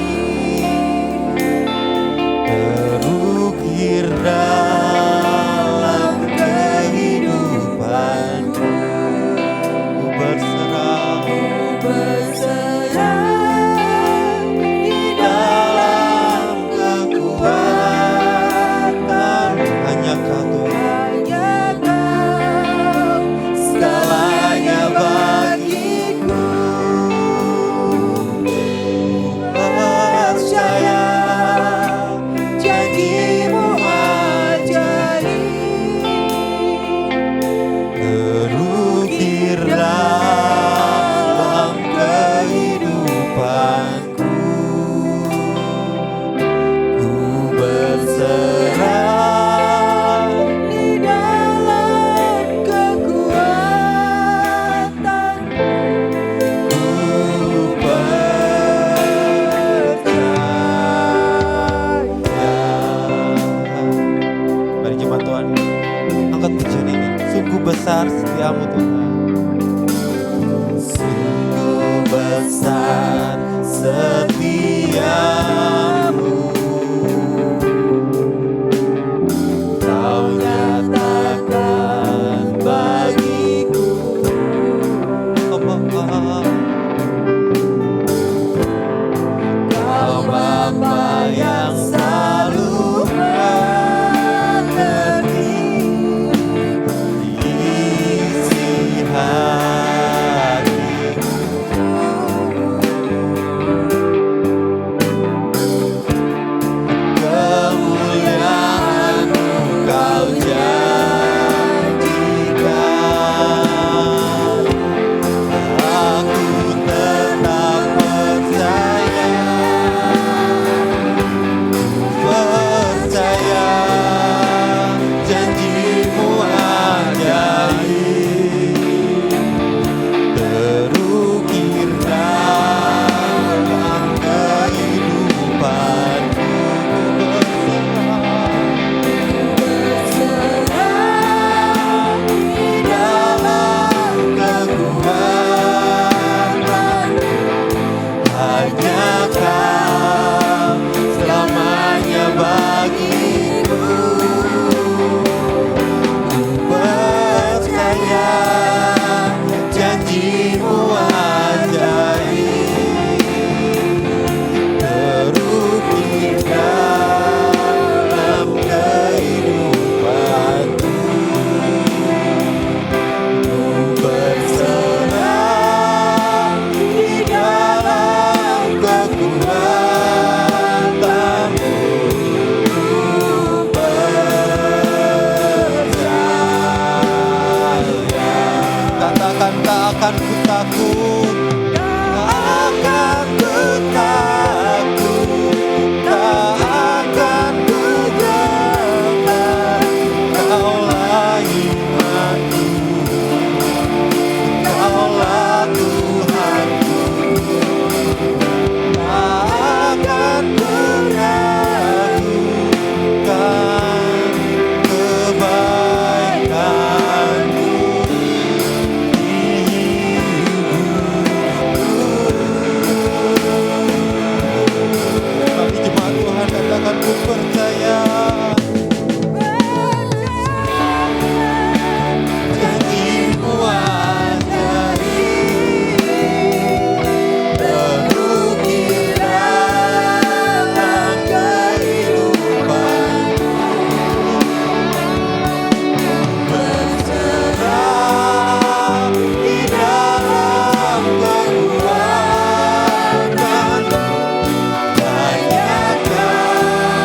Bapa yang selalu mengerti isi hatiku. Kemuliaan-Mu Kau janjikan, aku tetap percaya janji-Mu ajaib, terukir dalam kehidupanku. Berserah di dalam kekuatan-Mu, hanya Kau selamanya bagiku. Percaya janji-Mu ajaib, terukir dalam kehidupanku. Berserah di dalam kekuatan-Mu, katakan tak akan ku takut, tak akan ku takut, tak akan ku gentar. Kaulah imanku, Kaulah Tuhanku, tak akan ku ragukan kebaikan-Mu. Bagi jemaat Tuhan, katakan ku percaya janji-Mu ajaib, terukir dalam kehidupanku. Berserah di dalam kekuatan-Mu, hanya Kau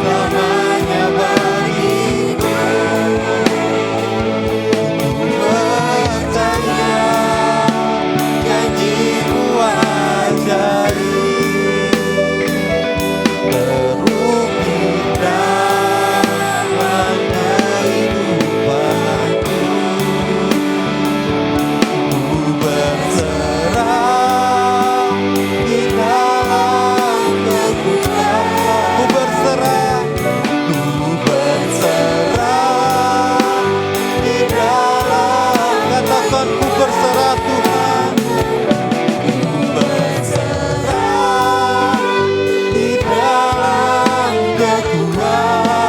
selamanya bagiku. Percaya janji-Mu ajaib, terukir dalam kehidupanku. Berserah di dalam kekuatan-Mu, berserah di dalam, katakan ku berserah Tuhan, berserah di dalam kekuatan-Mu,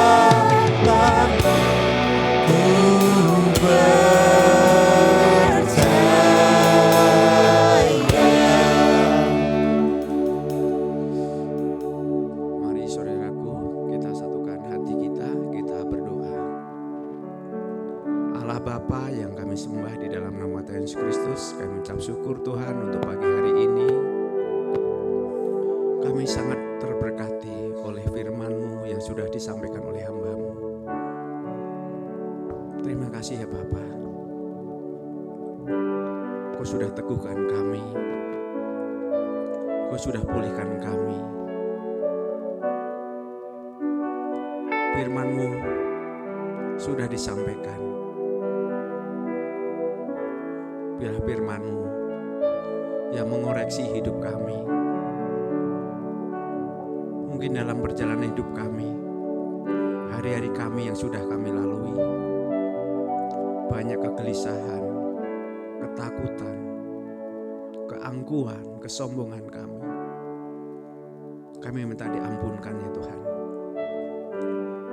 Mari saudaraku, kita satukan hati kita, kita berdoa. Allah Bapa yang kami sembah di dalam nama Tuhan Yesus Kristus, kami ucap syukur Tuhan untuk pagi hari ini. Kami sangat terberkati oleh firman-Mu yang sudah disampaikan oleh hamba-Mu. Terima kasih ya Bapa. Kau sudah teguhkan kami, Kau sudah pulihkan kami. Firman-Mu sudah disampaikan. Biarlah firman-Mu yang mengoreksi hidup kami. Mungkin dalam perjalanan hidup kami, hari-hari kami yang sudah kami lalui, banyak kegelisahan, ketakutan, keangkuhan, kesombongan kami. Kami minta diampunkan ya Tuhan.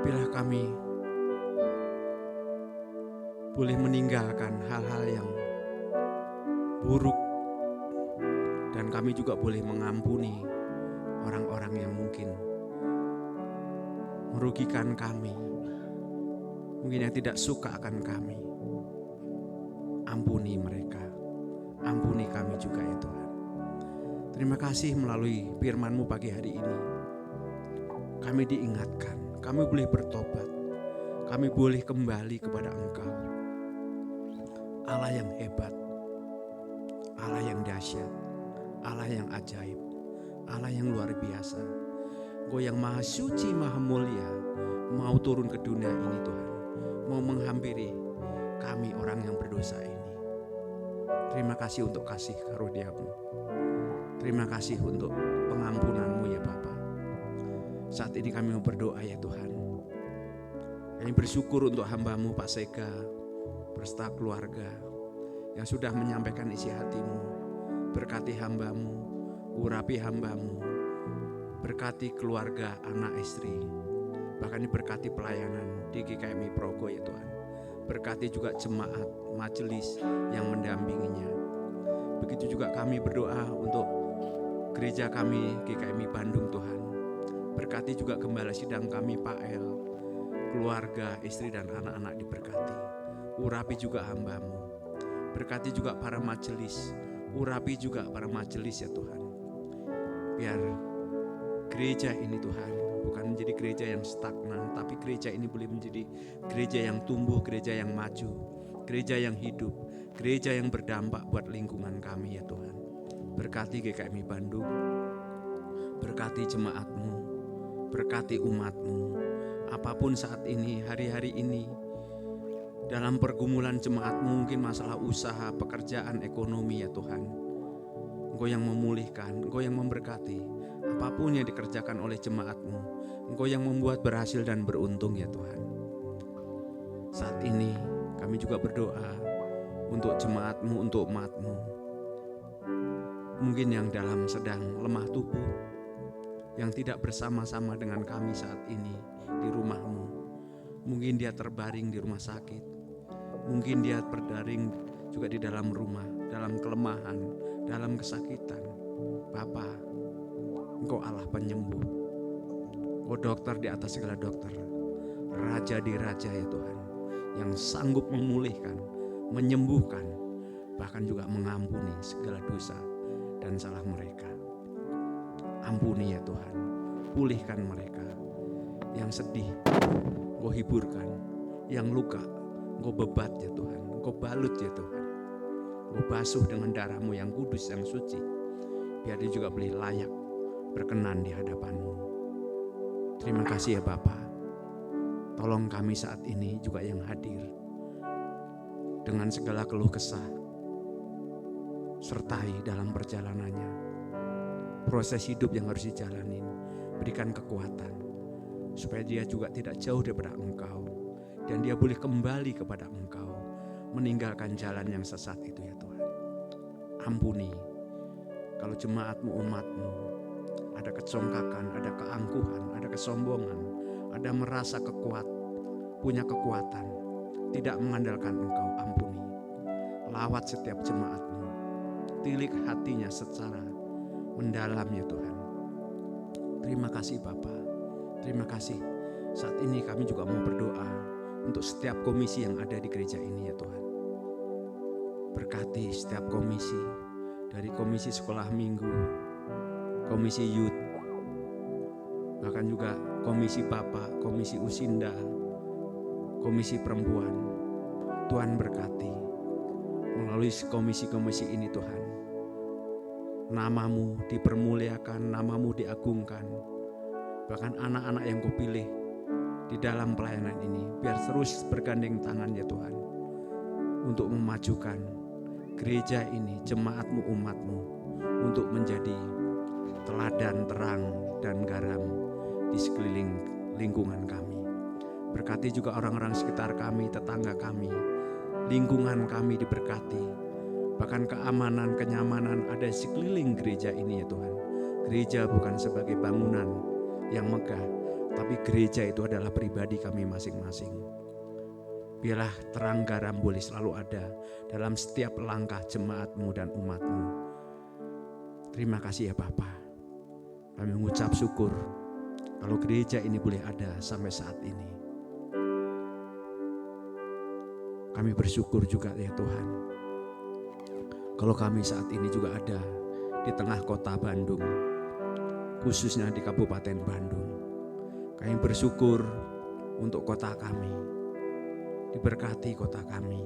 Biarlah kami boleh meninggalkan hal-hal yang buruk, dan kami juga boleh mengampuni orang-orang yang mungkin merugikan kami, mungkin yang tidak suka akan kami. Ampuni mereka, ampuni kami juga ya Tuhan. Terima kasih melalui firman-Mu pagi hari ini. Kami diingatkan, kami boleh bertobat, kami boleh kembali kepada Engkau. Allah yang hebat, Allah yang dahsyat, Allah yang ajaib, Allah yang luar biasa. Engkau yang maha suci, maha mulia, mau turun ke dunia ini Tuhan, mau menghampiri kami orang yang berdosa ini. Terima kasih untuk kasih karunia-Mu. Terima kasih untuk pengampunan-Mu ya Bapa. Saat ini kami mau berdoa ya Tuhan. Kami bersyukur untuk hamba-Mu Pak Sega beserta keluarga yang sudah menyampaikan isi hati-Mu. Berkati hamba-Mu, urapi hamba-Mu, berkati keluarga, anak, istri, bahkan berkati pelayanan di GKMI Progo ya Tuhan. Berkati juga jemaat, majelis yang mendampinginya. Begitu juga kami berdoa untuk gereja kami GKMI Bandung Tuhan. Berkati juga gembala sidang kami Pak El, keluarga, istri dan anak-anak diberkati. Urapi juga hamba-Mu. Berkati juga para majelis, urapi juga para majelis ya Tuhan. Biar gereja ini Tuhan bukan menjadi gereja yang stagnan, tapi gereja ini boleh menjadi gereja yang tumbuh, gereja yang maju, gereja yang hidup, gereja yang berdampak buat lingkungan kami ya Tuhan. Berkati GKMI Bandung, berkati jemaat-Mu, berkati umat-Mu. Apapun saat ini, hari-hari ini, dalam pergumulan jemaat-Mu, mungkin masalah usaha, pekerjaan, ekonomi ya Tuhan. Engkau yang memulihkan, Engkau yang memberkati. Apapun yang dikerjakan oleh jemaat-Mu, Engkau yang membuat berhasil dan beruntung ya Tuhan. Saat ini kami juga berdoa untuk jemaat-Mu, untuk umat-Mu. Mungkin yang sedang lemah tubuh, yang tidak bersama-sama dengan kami saat ini di rumah-Mu. Mungkin dia terbaring di rumah sakit, mungkin dia berbaring juga di dalam rumah, dalam kelemahan, dalam kesakitan. Bapa, Engkau Allah penyembuh, Engkau dokter di atas segala dokter, Raja di Raja ya Tuhan, yang sanggup memulihkan, menyembuhkan, bahkan juga mengampuni segala dosa dan salah mereka. Ampuni ya Tuhan, pulihkan mereka. Yang sedih, Engkau hiburkan. Yang luka, Engkau bebat ya Tuhan, Engkau balut ya Tuhan. Engkau basuh dengan darah-Mu yang kudus, yang suci. Biar dia juga boleh layak berkenan di hadapan-Mu. Terima kasih ya Bapa. Tolong kami saat ini juga yang hadir dengan segala keluh kesah, sertai dalam perjalanannya. Proses hidup yang harus dijalanin, berikan kekuatan supaya dia juga tidak jauh daripada Engkau dan dia boleh kembali kepada Engkau, meninggalkan jalan yang sesat itu ya Tuhan. Ampuni kalau jemaat-Mu, umat-Mu ada kecongkakan, ada keangkuhan, ada kesombongan, ada merasa punya kekuatan, tidak mengandalkan Engkau. Ampuni, lawat setiap jemaat-Mu, tilik hatinya secara mendalam ya Tuhan. Terima kasih Bapa, terima kasih. Saat ini kami juga mau berdoa untuk setiap komisi yang ada di gereja ini ya Tuhan. Berkati setiap komisi, dari komisi sekolah minggu, komisi youth, bahkan juga komisi Bapak, komisi Usinda, komisi perempuan. Tuhan berkati melalui komisi-komisi ini Tuhan. Nama-Mu dipermuliakan, nama-Mu diagungkan. Bahkan anak-anak yang Kau pilih di dalam pelayanan ini, biar terus bergandeng tangan ya Tuhan, untuk memajukan gereja ini, jemaat-Mu, umat-Mu, untuk menjadi teladan terang dan garam di sekeliling lingkungan kami. Berkati juga orang-orang sekitar kami, tetangga kami, lingkungan kami diberkati. Bahkan keamanan, kenyamanan ada di sekeliling gereja ini ya Tuhan. Gereja bukan sebagai bangunan yang megah, tapi gereja itu adalah pribadi kami masing-masing. Biarlah terang garam boleh selalu ada dalam setiap langkah jemaat-Mu dan umat-Mu. Terima kasih ya Bapa. Kami mengucap syukur kalau gereja ini boleh ada sampai saat ini. Kami bersyukur juga ya Tuhan, kalau kami saat ini juga ada di tengah kota Bandung, khususnya di Kabupaten Bandung. Kami bersyukur untuk kota kami, diberkati kota kami,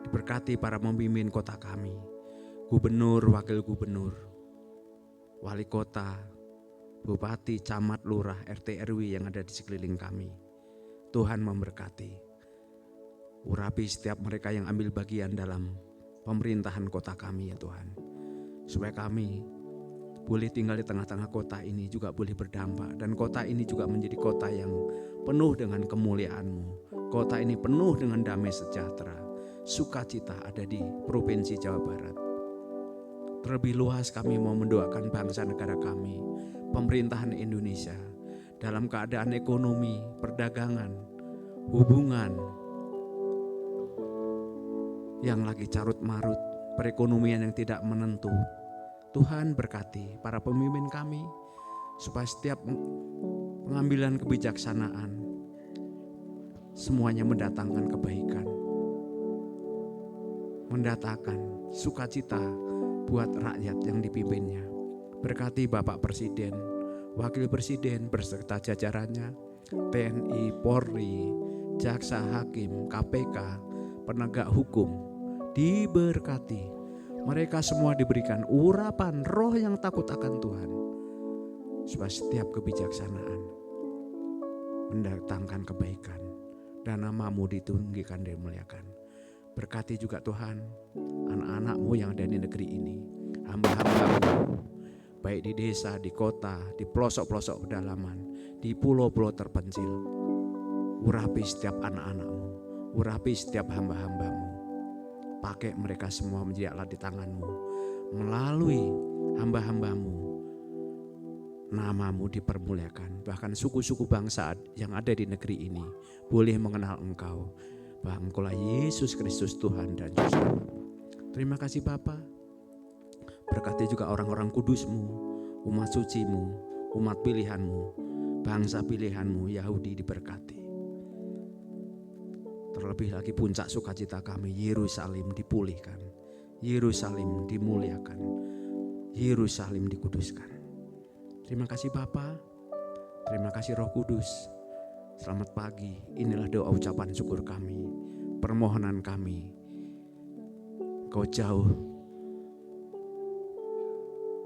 diberkati para pemimpin kota kami, gubernur, wakil gubernur, wali kota, bupati, camat, lurah, RT, RW yang ada di sekeliling kami. Tuhan memberkati. Urapi setiap mereka yang ambil bagian dalam pemerintahan kota kami ya Tuhan. Supaya kami boleh tinggal di tengah-tengah kota ini juga boleh berdampak. Dan kota ini juga menjadi kota yang penuh dengan kemuliaan-Mu. Kota ini penuh dengan damai sejahtera. Sukacita ada di Provinsi Jawa Barat. Terlebih luas kami mau mendoakan bangsa negara kami, pemerintahan Indonesia, dalam keadaan ekonomi, perdagangan, hubungan yang lagi carut marut, perekonomian yang tidak menentu. Tuhan berkati para pemimpin kami, supaya setiap pengambilan kebijaksanaan semuanya mendatangkan kebaikan, mendatangkan sukacita buat rakyat yang dipimpinnya. Berkati Bapak Presiden, Wakil Presiden beserta jajarannya, TNI, Polri, Jaksa, Hakim, KPK, penegak hukum, diberkati. Mereka semua diberikan urapan roh yang takut akan Tuhan, supaya setiap kebijaksanaan mendatangkan kebaikan dan nama-Mu ditinggikan dan dimuliakan. Berkati juga Tuhan anak-anak-Mu yang ada di negeri ini, hamba-hamba-Mu, baik di desa, di kota, di pelosok-pelosok pedalaman, di pulau-pulau terpencil. Urapi setiap anak-anak-Mu, urapi setiap hamba-hamba-Mu. Pakai mereka semua menjadi alat di tangan-Mu. Melalui hamba-hamba-Mu, nama-Mu dipermuliakan. Bahkan suku-suku bangsa yang ada di negeri ini boleh mengenal Engkau, bahwa Engkaulah Yesus Kristus Tuhan dan Juru Selamat. Terima kasih Bapa. Berkati juga orang-orang kudus-Mu, umat suci-Mu, umat pilihan-Mu, bangsa pilihan-Mu, Yahudi diberkati. Terlebih lagi puncak sukacita kami, Yerusalem dipulihkan, Yerusalem dimuliakan, Yerusalem dikuduskan. Terima kasih Bapa, terima kasih Roh Kudus. Selamat pagi, inilah doa ucapan syukur kami, permohonan kami. Kau jauh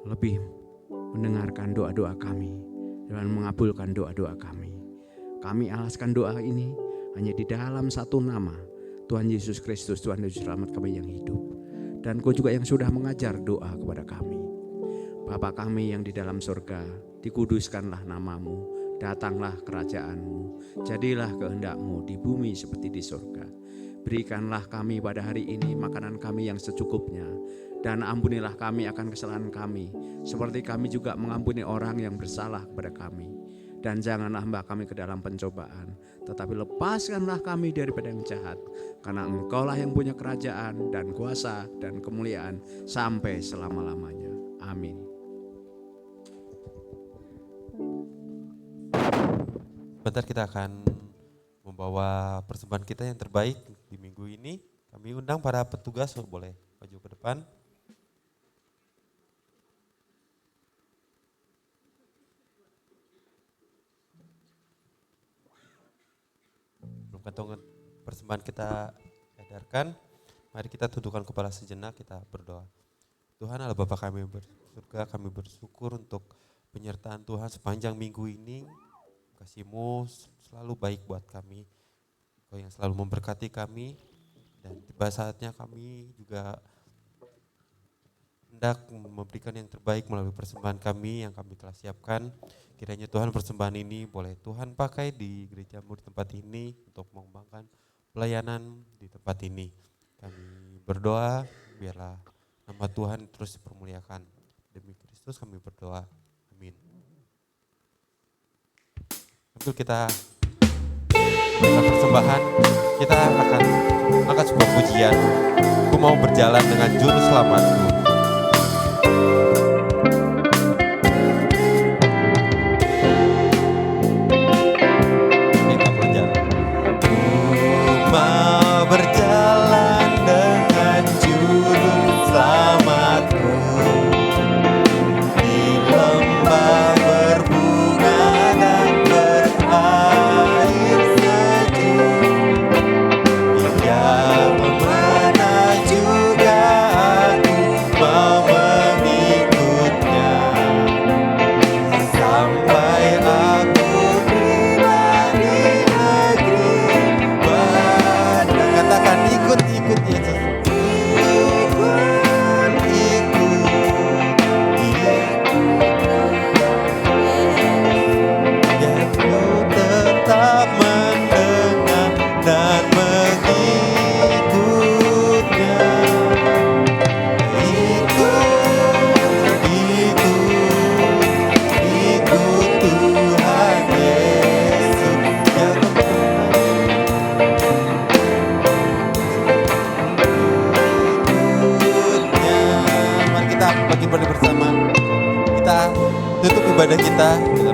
lebih mendengarkan doa-doa kami dan mengabulkan doa-doa kami. Kami alaskan doa ini hanya di dalam satu nama, Tuhan Yesus Kristus, Tuhan dan Juru Selamat kami yang hidup. Dan Kau juga yang sudah mengajar doa kepada kami. Bapa kami yang di dalam surga, dikuduskanlah nama-Mu, datanglah kerajaan-Mu, jadilah kehendak-Mu di bumi seperti di surga. Berikanlah kami pada hari ini makanan kami yang secukupnya, dan ampunilah kami akan kesalahan kami, seperti kami juga mengampuni orang yang bersalah kepada kami. Dan janganlah hamba kami ke dalam pencobaan, tetapi lepaskanlah kami daripada yang jahat. Karena Engkaulah yang punya kerajaan dan kuasa dan kemuliaan sampai selama-lamanya. Amin. Bentar kita akan membawa persembahan kita yang terbaik di minggu ini. Kami undang para petugas, boleh maju ke depan. Kantongan persembahan kita edarkan. Mari kita tundukkan kepala sejenak, kita berdoa. Tuhan Allah Bapa kami bersurga, kami bersyukur untuk penyertaan Tuhan sepanjang minggu ini. Kasih-Mu selalu baik buat kami. Kau yang selalu memberkati kami, dan tiba saatnya kami juga hendak memberikan yang terbaik melalui persembahan kami yang kami telah siapkan. Kiranya Tuhan persembahan ini boleh Tuhan pakai di gereja-Mu di tempat ini untuk mengembangkan pelayanan di tempat ini. Kami berdoa biarlah nama Tuhan terus dipermuliakan. Demi Kristus kami berdoa. Amin. Sambil kita berikan persembahan, kita akan angkat sebuah pujian. Aku mau berjalan dengan Juru Selamatku.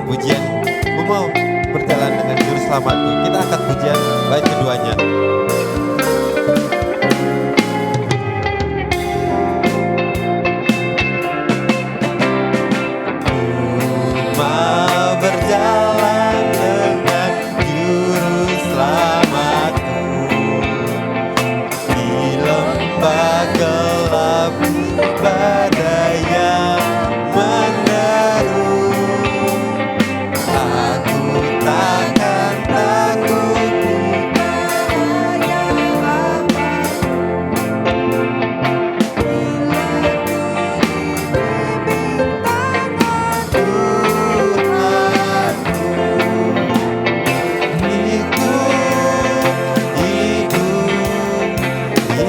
pujian Ku mau berjalan dengan juru selamatku. Kita angkat pujian bait keduanya. Mau berjalan dengan juru selamatku di lembah gelap badai yang menderu. Aku takkan takut kepada Bapa.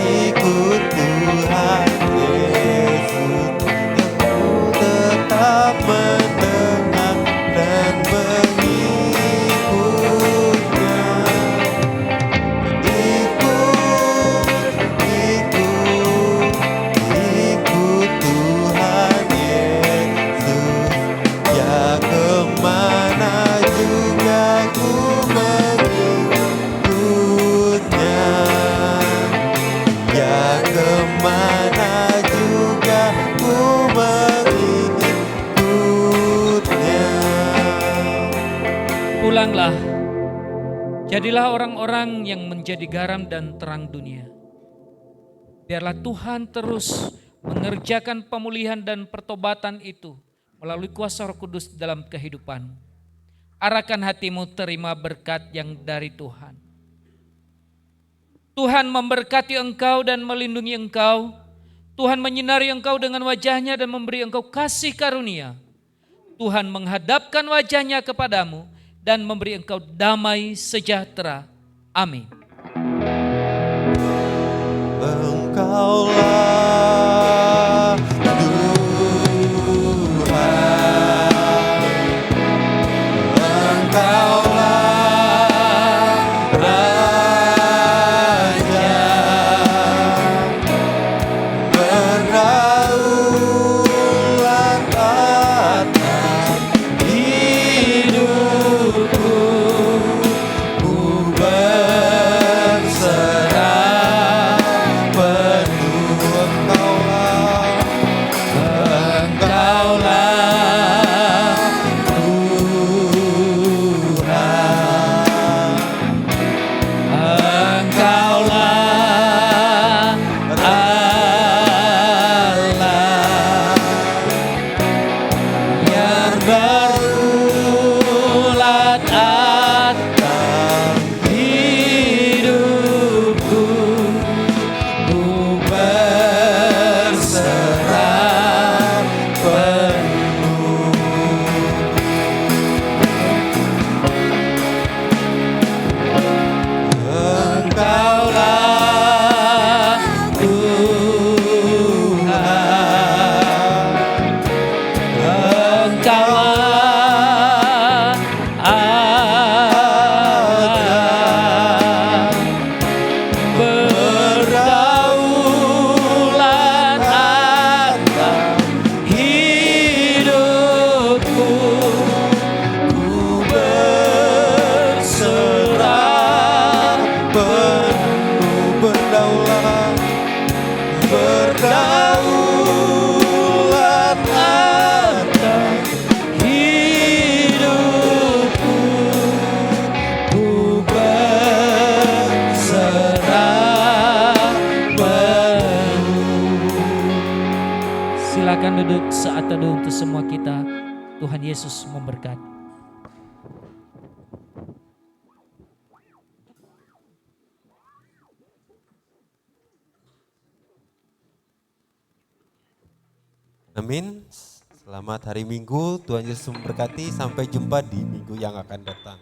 Ikut Tuhan Yesus, aku tetap mendengar dan mengikutnya. Ikut Tuhan Yesus, ya kemana juga ku mengikutnya. Ya kemana juga ku mengikutnya. Pulanglah, jadilah orang-orang yang menjadi garam dan terang dunia. Biarlah Tuhan terus mengerjakan pemulihan dan pertobatan itu melalui kuasa Roh Kudus dalam kehidupan. Arahkan hatimu terima berkat yang dari Tuhan. Tuhan memberkati engkau dan melindungi engkau. Tuhan menyinari engkau dengan wajahnya dan memberi engkau kasih karunia. Tuhan menghadapkan wajahnya kepadamu dan memberi engkau damai sejahtera. Amin. Engkaulah Tuhan, Engkaulah Raja, berdaulat atas hidupku. Ku berserah penuh. Silakan duduk saat teduh untuk semua kita. Tuhan Yesus memberkati. Amin. Selamat hari Minggu, Tuhan Yesus memberkati. Sampai jumpa di minggu yang akan datang.